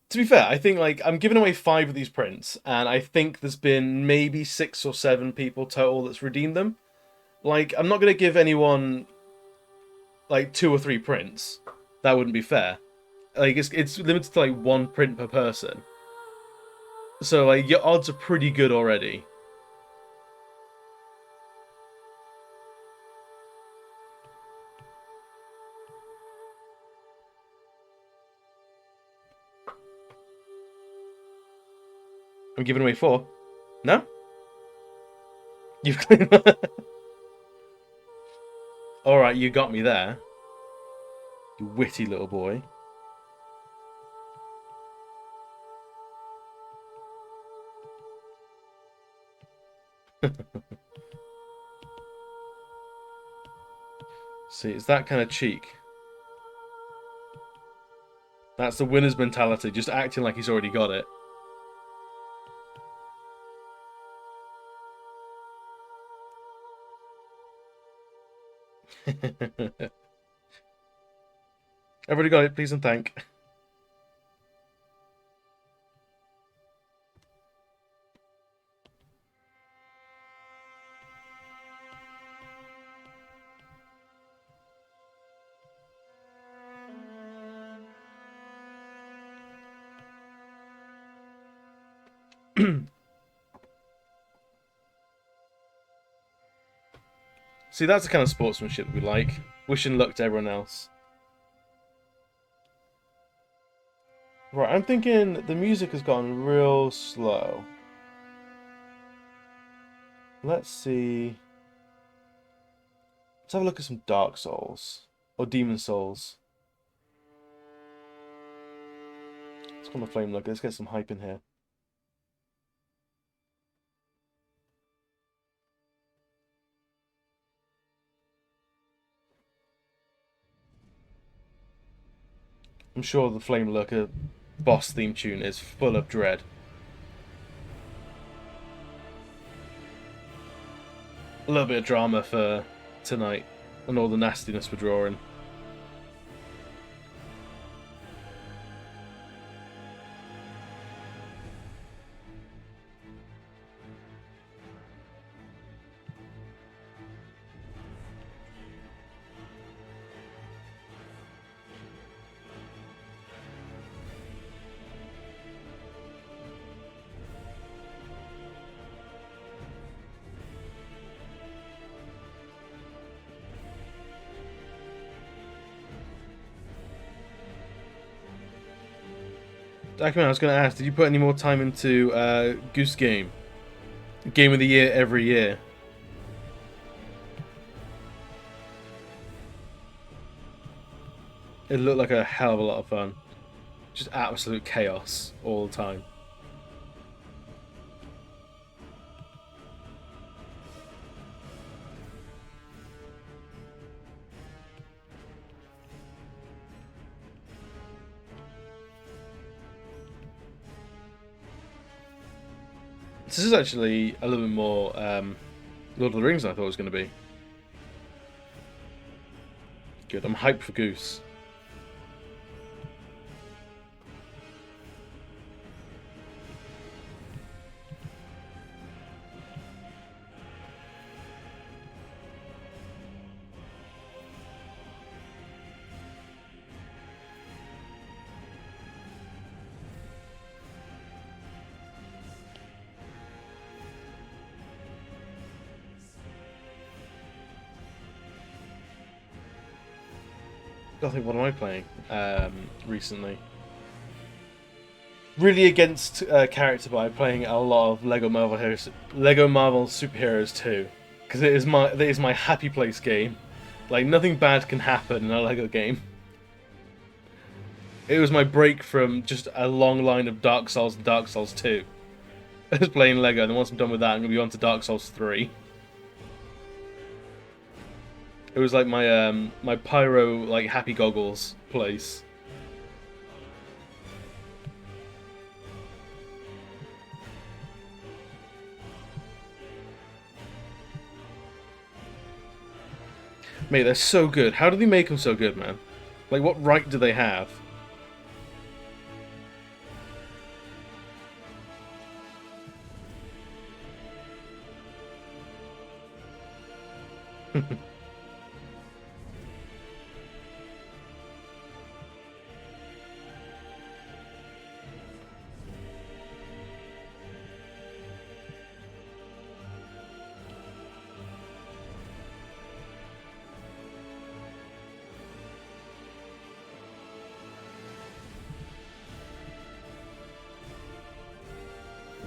To be fair, I think like I'm giving away 5 of these prints, and I think there's been maybe 6 or 7 people total that's redeemed them. Like, I'm not gonna give anyone like 2 or 3 prints. That wouldn't be fair. Like, it's limited to like 1 print per person. So like your odds are pretty good already. I'm giving away 4. No? You've Alright, you got me there. You witty little boy. See, it's that kind of cheek. That's the winner's mentality, just acting like he's already got it. Everybody got it, please and thank. See, that's the kind of sportsmanship we like. Wishing luck to everyone else. Right, I'm thinking the music has gone real slow. Let's see. Let's have a look at some Dark Souls. Or Demon Souls. Let's go on the Flame Looker. Let's get some hype in here. I'm sure the Flame Lurker boss theme tune is full of dread. A little bit of drama for tonight and all the nastiness we're drawing. Aquaman, I was going to ask, did you put any more time into Goose Game? Game of the Year every year. It looked like a hell of a lot of fun. Just absolute chaos all the time. This is actually a little bit more Lord of the Rings than I thought it was going to be. Good, I'm hyped for Goose. I think, what am I playing recently? Really against character by playing a lot of Lego Marvel Superheroes 2, because it is my happy place game. Like, nothing bad can happen in a Lego game. It was my break from just a long line of Dark Souls and Dark Souls 2. I was playing Lego, and then once I'm done with that, I'm going to be on to Dark Souls 3. It was like my pyro, like, happy goggles place. Mate, they're so good. How do they make them so good, man? Like, what right do they have?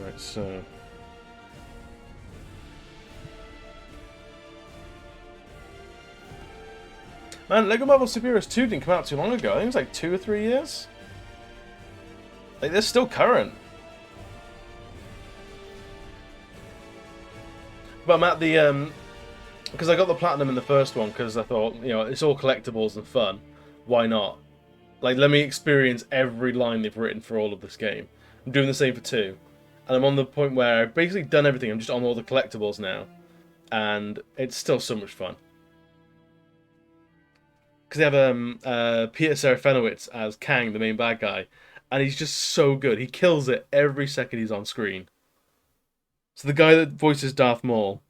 Right, so... Man, Lego Marvel Superheroes 2 didn't come out too long ago. I think it was like 2 or 3 years. Like, they're still current. But I'm at the, because I got the platinum in the first one, because I thought, you know, it's all collectibles and fun. Why not? Like, let me experience every line they've written for all of this game. I'm doing the same for 2. And I'm on the point where I've basically done everything. I'm just on all the collectibles now. And it's still so much fun. Because they have Peter Serafinowicz as Kang, the main bad guy. And he's just so good. He kills it every second he's on screen. So the guy that voices Darth Maul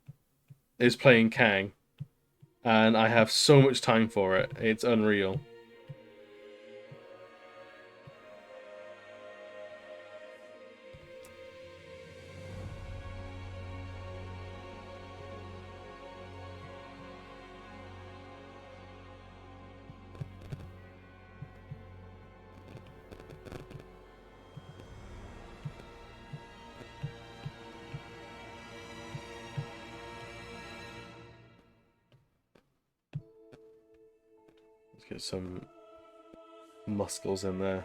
is playing Kang. And I have so much time for it. It's unreal. Let's get some muscles in there.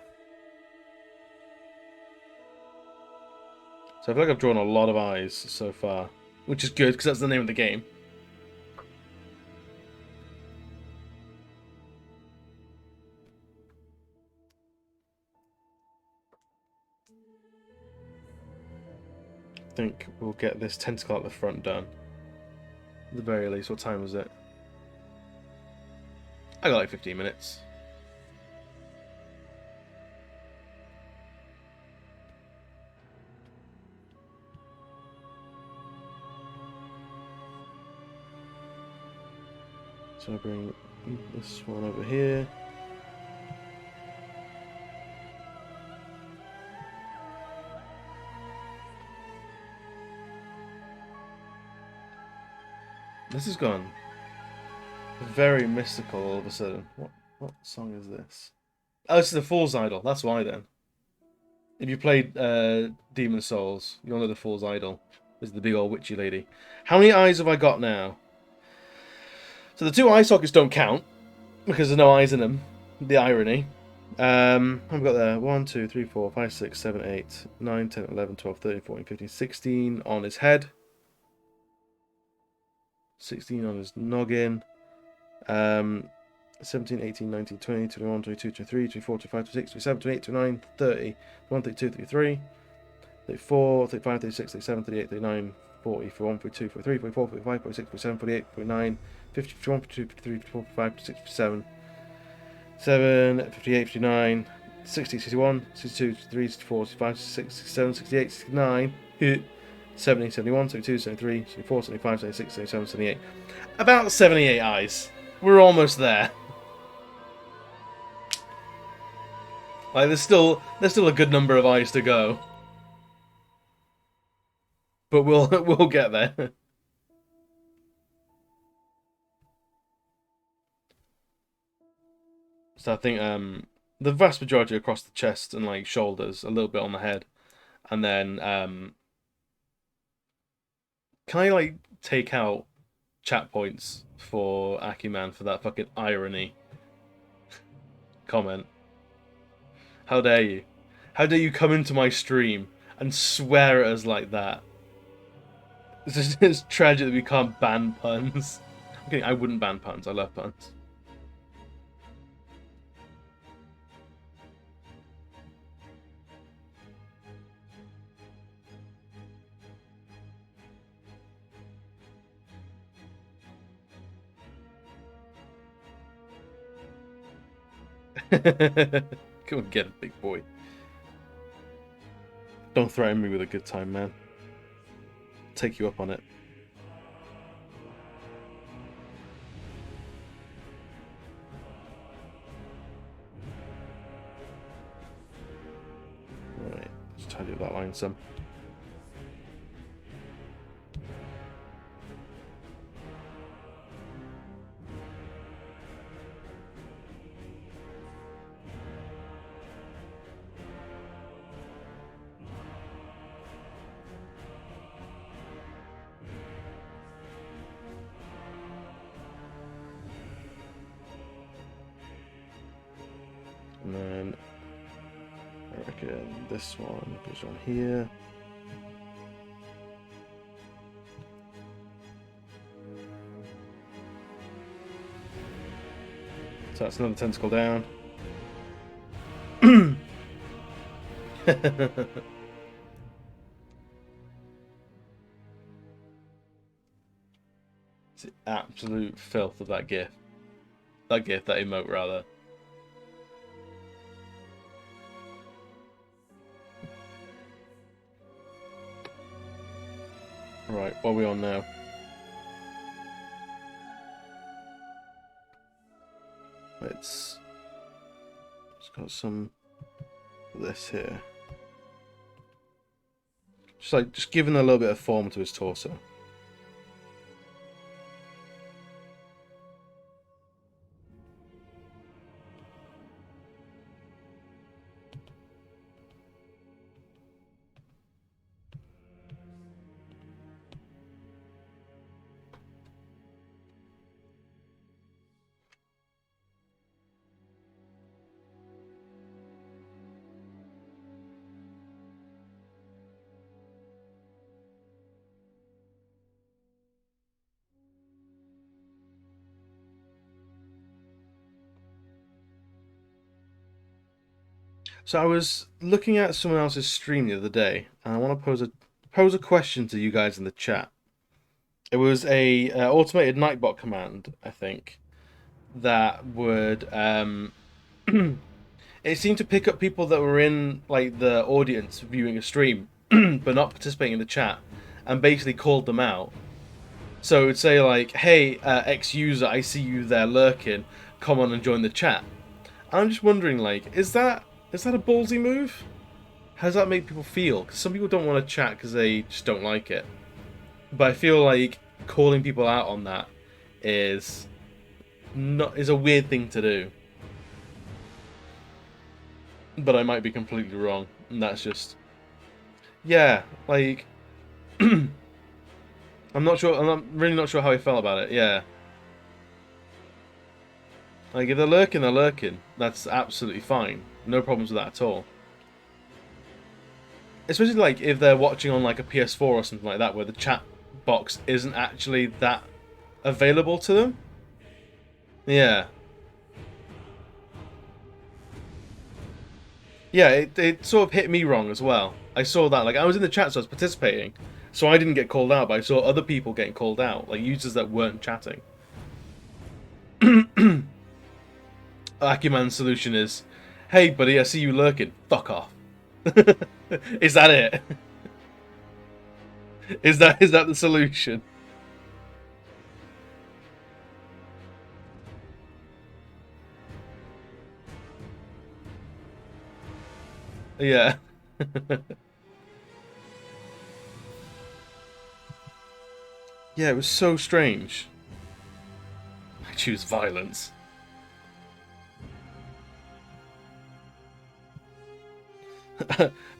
So I feel like I've drawn a lot of eyes so far, which is good because that's the name of the game. I think we'll get this tentacle at the front done. At the very least, what time was it? I got like 15 minutes. So I bring this one over here. This has gone very mystical all of a sudden. What song is this? Oh, this is the Fool's Idol. That's why then. If you played Demon Souls, you'll know the Fool's Idol. This is the big old witchy lady. How many eyes have I got now? So the 2 eye sockets don't count because there's no eyes in them. The irony. I've got there 1, 2, 3, 4, 5, 6, 7, 8, 9, 10, 11, 12, 13, 14, 15, 16 on his head. 16 on his noggin. 17, 18, 19, 20, 21, 22, 23, 24, 25, 26, 27, 28, 29, 30, 31, 32, 33, 34, 35, 36, 37, 38, 39, 40, 41, 42, 43, 44, 45, 46, 47, 48, 49, 50, 51, 52, 53, 54, 55, 56, 57, 58, 59, 60, 61, 62, 63, 64, 65, 66, 67, 68, 69, 70, 71, 72, 73, 74, 75, 76, 77, 78. About 78 eyes. We're almost there. Like there's still a good number of eyes to go. But we'll get there. So I think the vast majority across the chest and like shoulders, a little bit on the head. And then can I like take out chat points for Akiman for that fucking irony comment? How dare you? How dare you come into my stream and swear at us like that? It's tragic that we can't ban puns. Okay, I wouldn't ban puns. I love puns. Come and get it, big boy. Don't threaten me with a good time, man. Take you up on it. Alright, let's tidy up that line some. And then I reckon this one goes on here. So that's another tentacle down. It's the absolute filth of that gif. That emote rather. Right, what are we on now? It's got some of this here. Just giving a little bit of form to his torso. So I was looking at someone else's stream the other day, and I want to pose a question to you guys in the chat. It was a automated nightbot command, I think, that would it seemed to pick up people that were in like the audience viewing a stream, but not participating in the chat, and basically called them out. So it would say like, "Hey, X user, I see you there lurking. Come on and join the chat." And I'm just wondering, like, is that a ballsy move? How does that make people feel? Because some people don't want to chat because they just don't like it. But I feel like calling people out on that is a weird thing to do. But I might be completely wrong. And that's just, yeah, like, I'm not sure, I'm really not sure how I felt about it, yeah. Like, if they're lurking, they're lurking. That's absolutely fine. No problems with that at all. Especially, like, if they're watching on, like, a PS4 or something like that, where the chat box isn't actually that available to them. Yeah. Yeah, it sort of hit me wrong as well. I saw that, like, I was in the chat, so I was participating. So I didn't get called out, but I saw other people getting called out, like, users that weren't chatting. Akiman's solution is, hey, buddy, I see you lurking. Fuck off. Is that it? Is that the solution? Yeah. Yeah, it was so strange. I choose violence.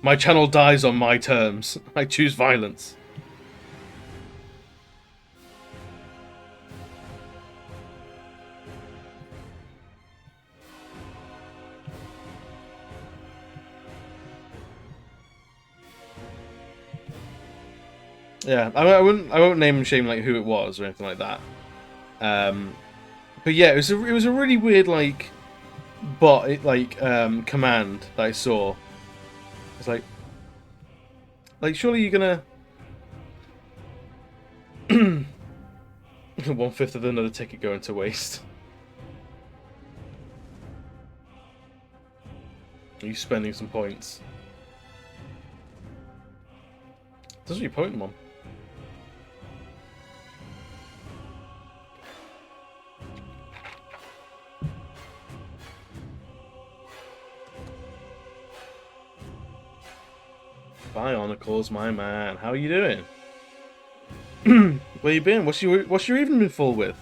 My channel dies on my terms. I choose violence. Yeah, I won't name and shame like who it was or anything like that. Um, but yeah, it was a really weird like command that I saw. It's like surely you're gonna 1/5 of another ticket going to waste. Are you spending some points? Doesn't your point one? Bionicles, my man. How are you doing? Where you been? What's your evening been full with?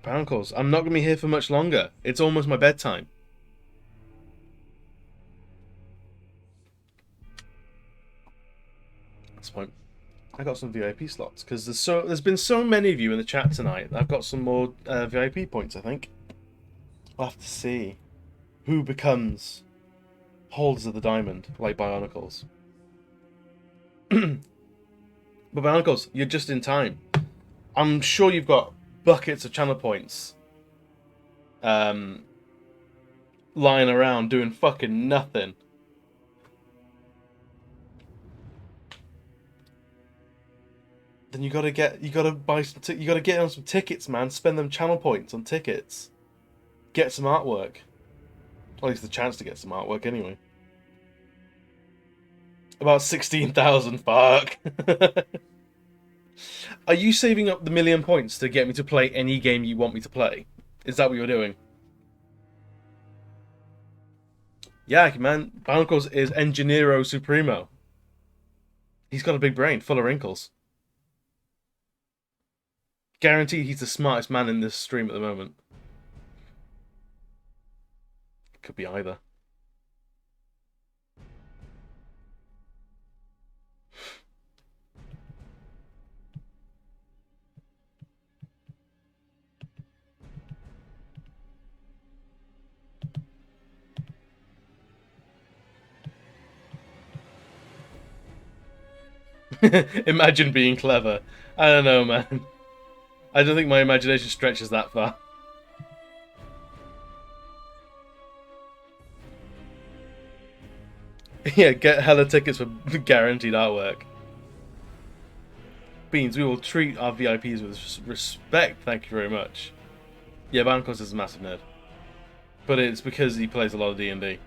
Bionicles. I'm not gonna be here for much longer. It's almost my bedtime. That's the point. I got some VIP slots because there's been so many of you in the chat tonight. I've got some more VIP points. I think. I'll have to see who becomes holders of the diamond, like Bionicles. But Bionicles, you're just in time. I'm sure you've got buckets of channel points um, lying around doing fucking nothing. Then you gotta buy you gotta get on some tickets, man. Spend them channel points on tickets. Get some artwork. Or at least the chance to get some artwork, anyway. About 16,000. Fuck. Are you saving up the 1,000,000 points to get me to play any game you want me to play? Is that what you're doing? Yeah, man. Barnacles is Engineero Supremo. He's got a big brain full of wrinkles. Guarantee he's the smartest man in this stream at the moment. Could be either. Imagine being clever. I don't know, man. I don't think my imagination stretches that far. Yeah, get hella tickets for guaranteed artwork. Beans, we will treat our VIPs with respect, thank you very much. Yeah, Bancos is a massive nerd. But it's because he plays a lot of D&D.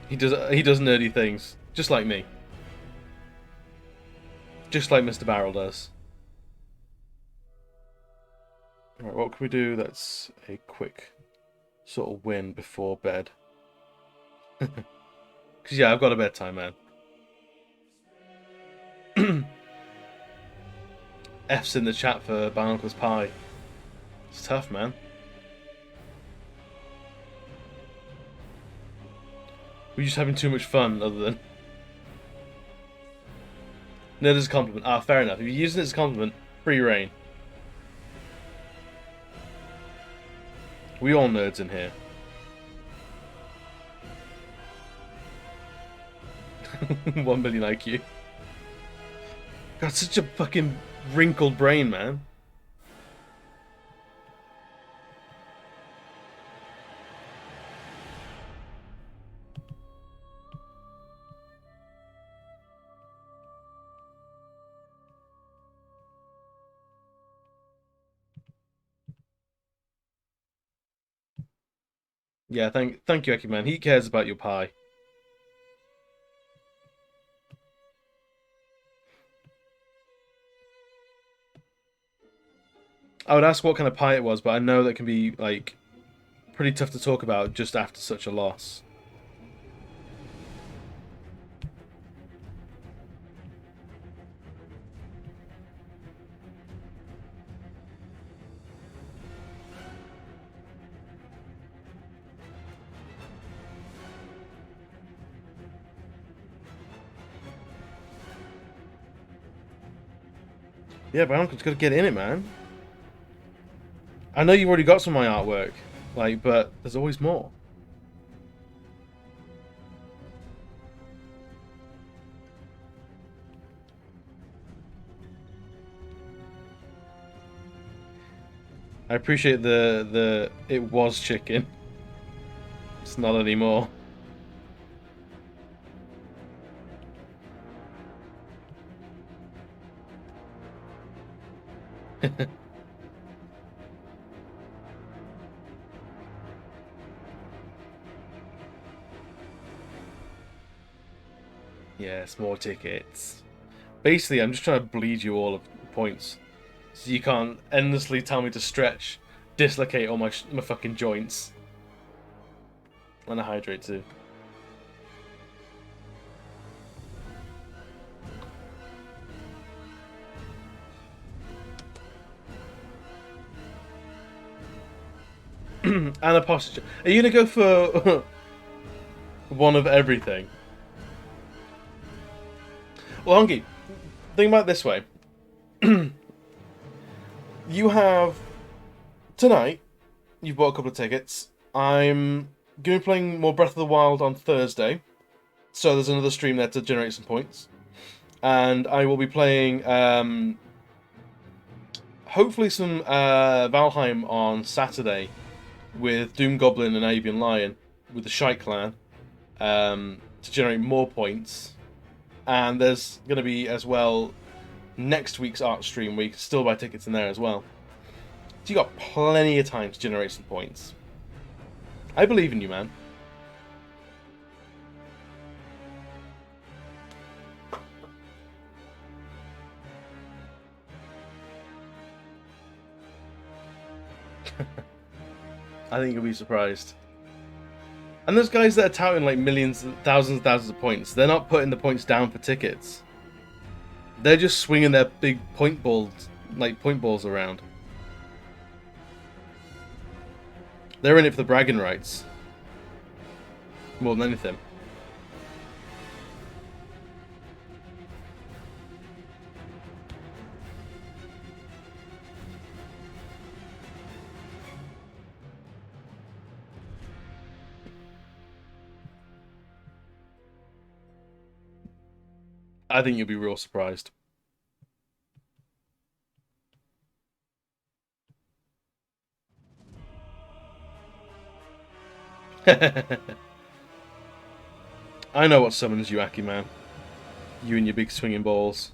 He does nerdy things, just like me. Just like Mr. Barrel does. Alright, what can we do that's a quick sort of win before bed? Because, yeah, I've got a bedtime, man. F's in the chat for Barnacle's pie. It's tough, man. We're just having too much fun, other than... Nerd as a compliment. Ah, fair enough. If you're using it as a compliment, free reign. We all nerds in here. 1 million IQ. Got such a fucking wrinkled brain, man. Yeah, thank you, Eki man. He cares about your pie. I would ask what kind of pie it was, but I know that can be, like, pretty tough to talk about just after such a loss. Yeah, but Uncle's got to get in it, man. I know you've already got some of my artwork, like, but there's always more. I appreciate the it was chicken. It's not anymore. Yes, more tickets. Basically, I'm just trying to bleed you all of points, so you can't endlessly tell me to stretch, dislocate all my fucking joints, and I hydrate too. And a posture. Are you gonna go for one of everything? Well, Honky, think about it this way. You have tonight. You've bought a couple of tickets. I'm going to be playing more Breath of the Wild on Thursday, so there's another stream there to generate some points. And I will be playing, hopefully, some Valheim on Saturday with Doom Goblin and Avian Lion with the Shite Clan to generate more points. And there's going to be, as well, next week's art stream where you can still buy tickets in there as well. So you got plenty of time to generate some points. I believe in you, man. I think you'll be surprised. And those guys that are touting like millions, thousands and thousands of points, they're not putting the points down for tickets. They're just swinging their big point balls around. They're in it for the bragging rights. More than anything. I think you'll be real surprised. I know what summons you, Aki man. You and your big swinging balls.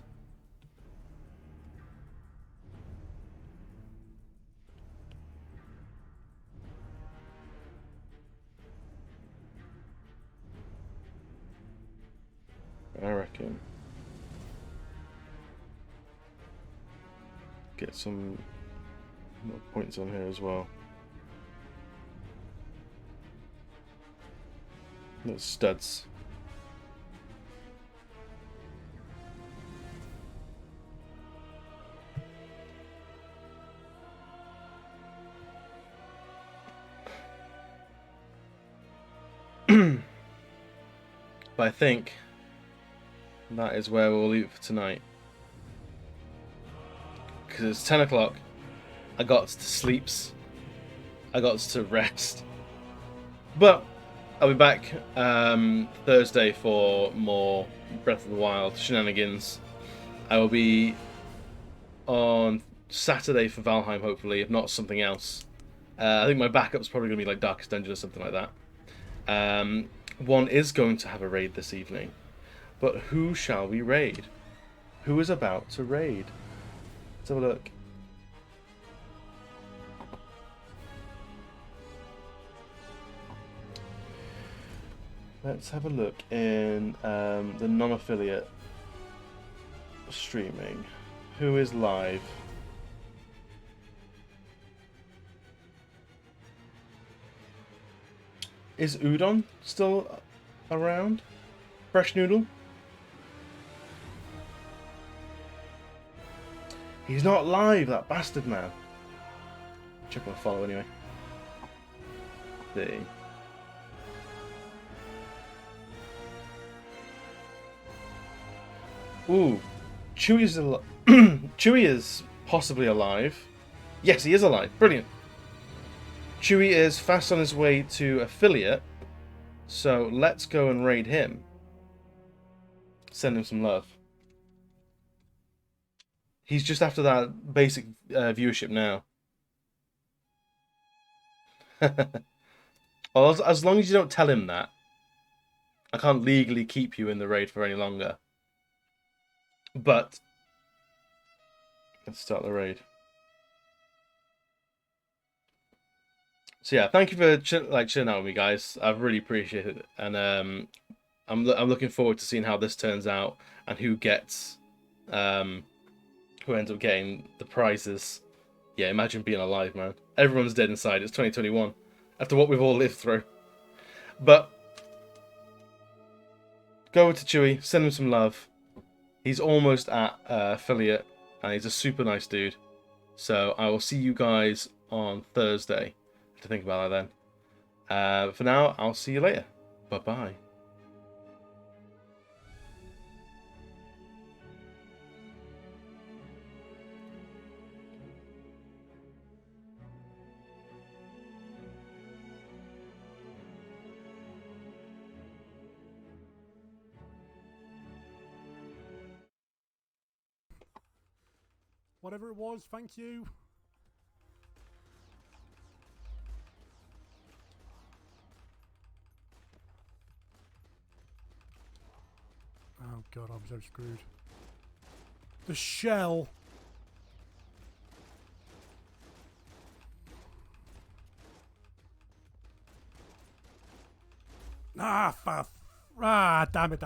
I reckon. Get some more points on here as well. Those studs. But I think that is where we'll leave it for tonight. Because it's 10 o'clock. I got to sleeps. I got to rest. But I'll be back Thursday for more Breath of the Wild shenanigans. I will be on Saturday for Valheim, hopefully, if not something else. I think my backup's probably going to be like Darkest Dungeon or something like that. One is going to have a raid this evening. But who shall we raid? Who is about to raid? Let's have a look. Let's have a look in the non-affiliate streaming. Who is live? Is Udon still around? Fresh Noodle? He's not live, that bastard man. Check my follow anyway. See. Ooh, Chewie is possibly alive. Yes, he is alive. Brilliant. Chewie is fast on his way to affiliate, so let's go and raid him. Send him some love. He's just after that basic viewership now. Well, as long as you don't tell him that, I can't legally keep you in the raid for any longer. But let's start the raid. So yeah, thank you for chilling out with me, guys. I really appreciate it, and I'm looking forward to seeing how this turns out and who gets who ends up getting the prizes. Yeah, imagine being alive, man. Everyone's dead inside. It's 2021 after what we've all lived through. But go over to Chewie, send him some love. He's almost at affiliate, and he's a super nice dude. So I will see you guys on Thursday. To think about that then. For now, I'll see you later. Bye-bye. Whatever it was, thank you. Oh god, I'm so screwed. The shell. Ah, damn it.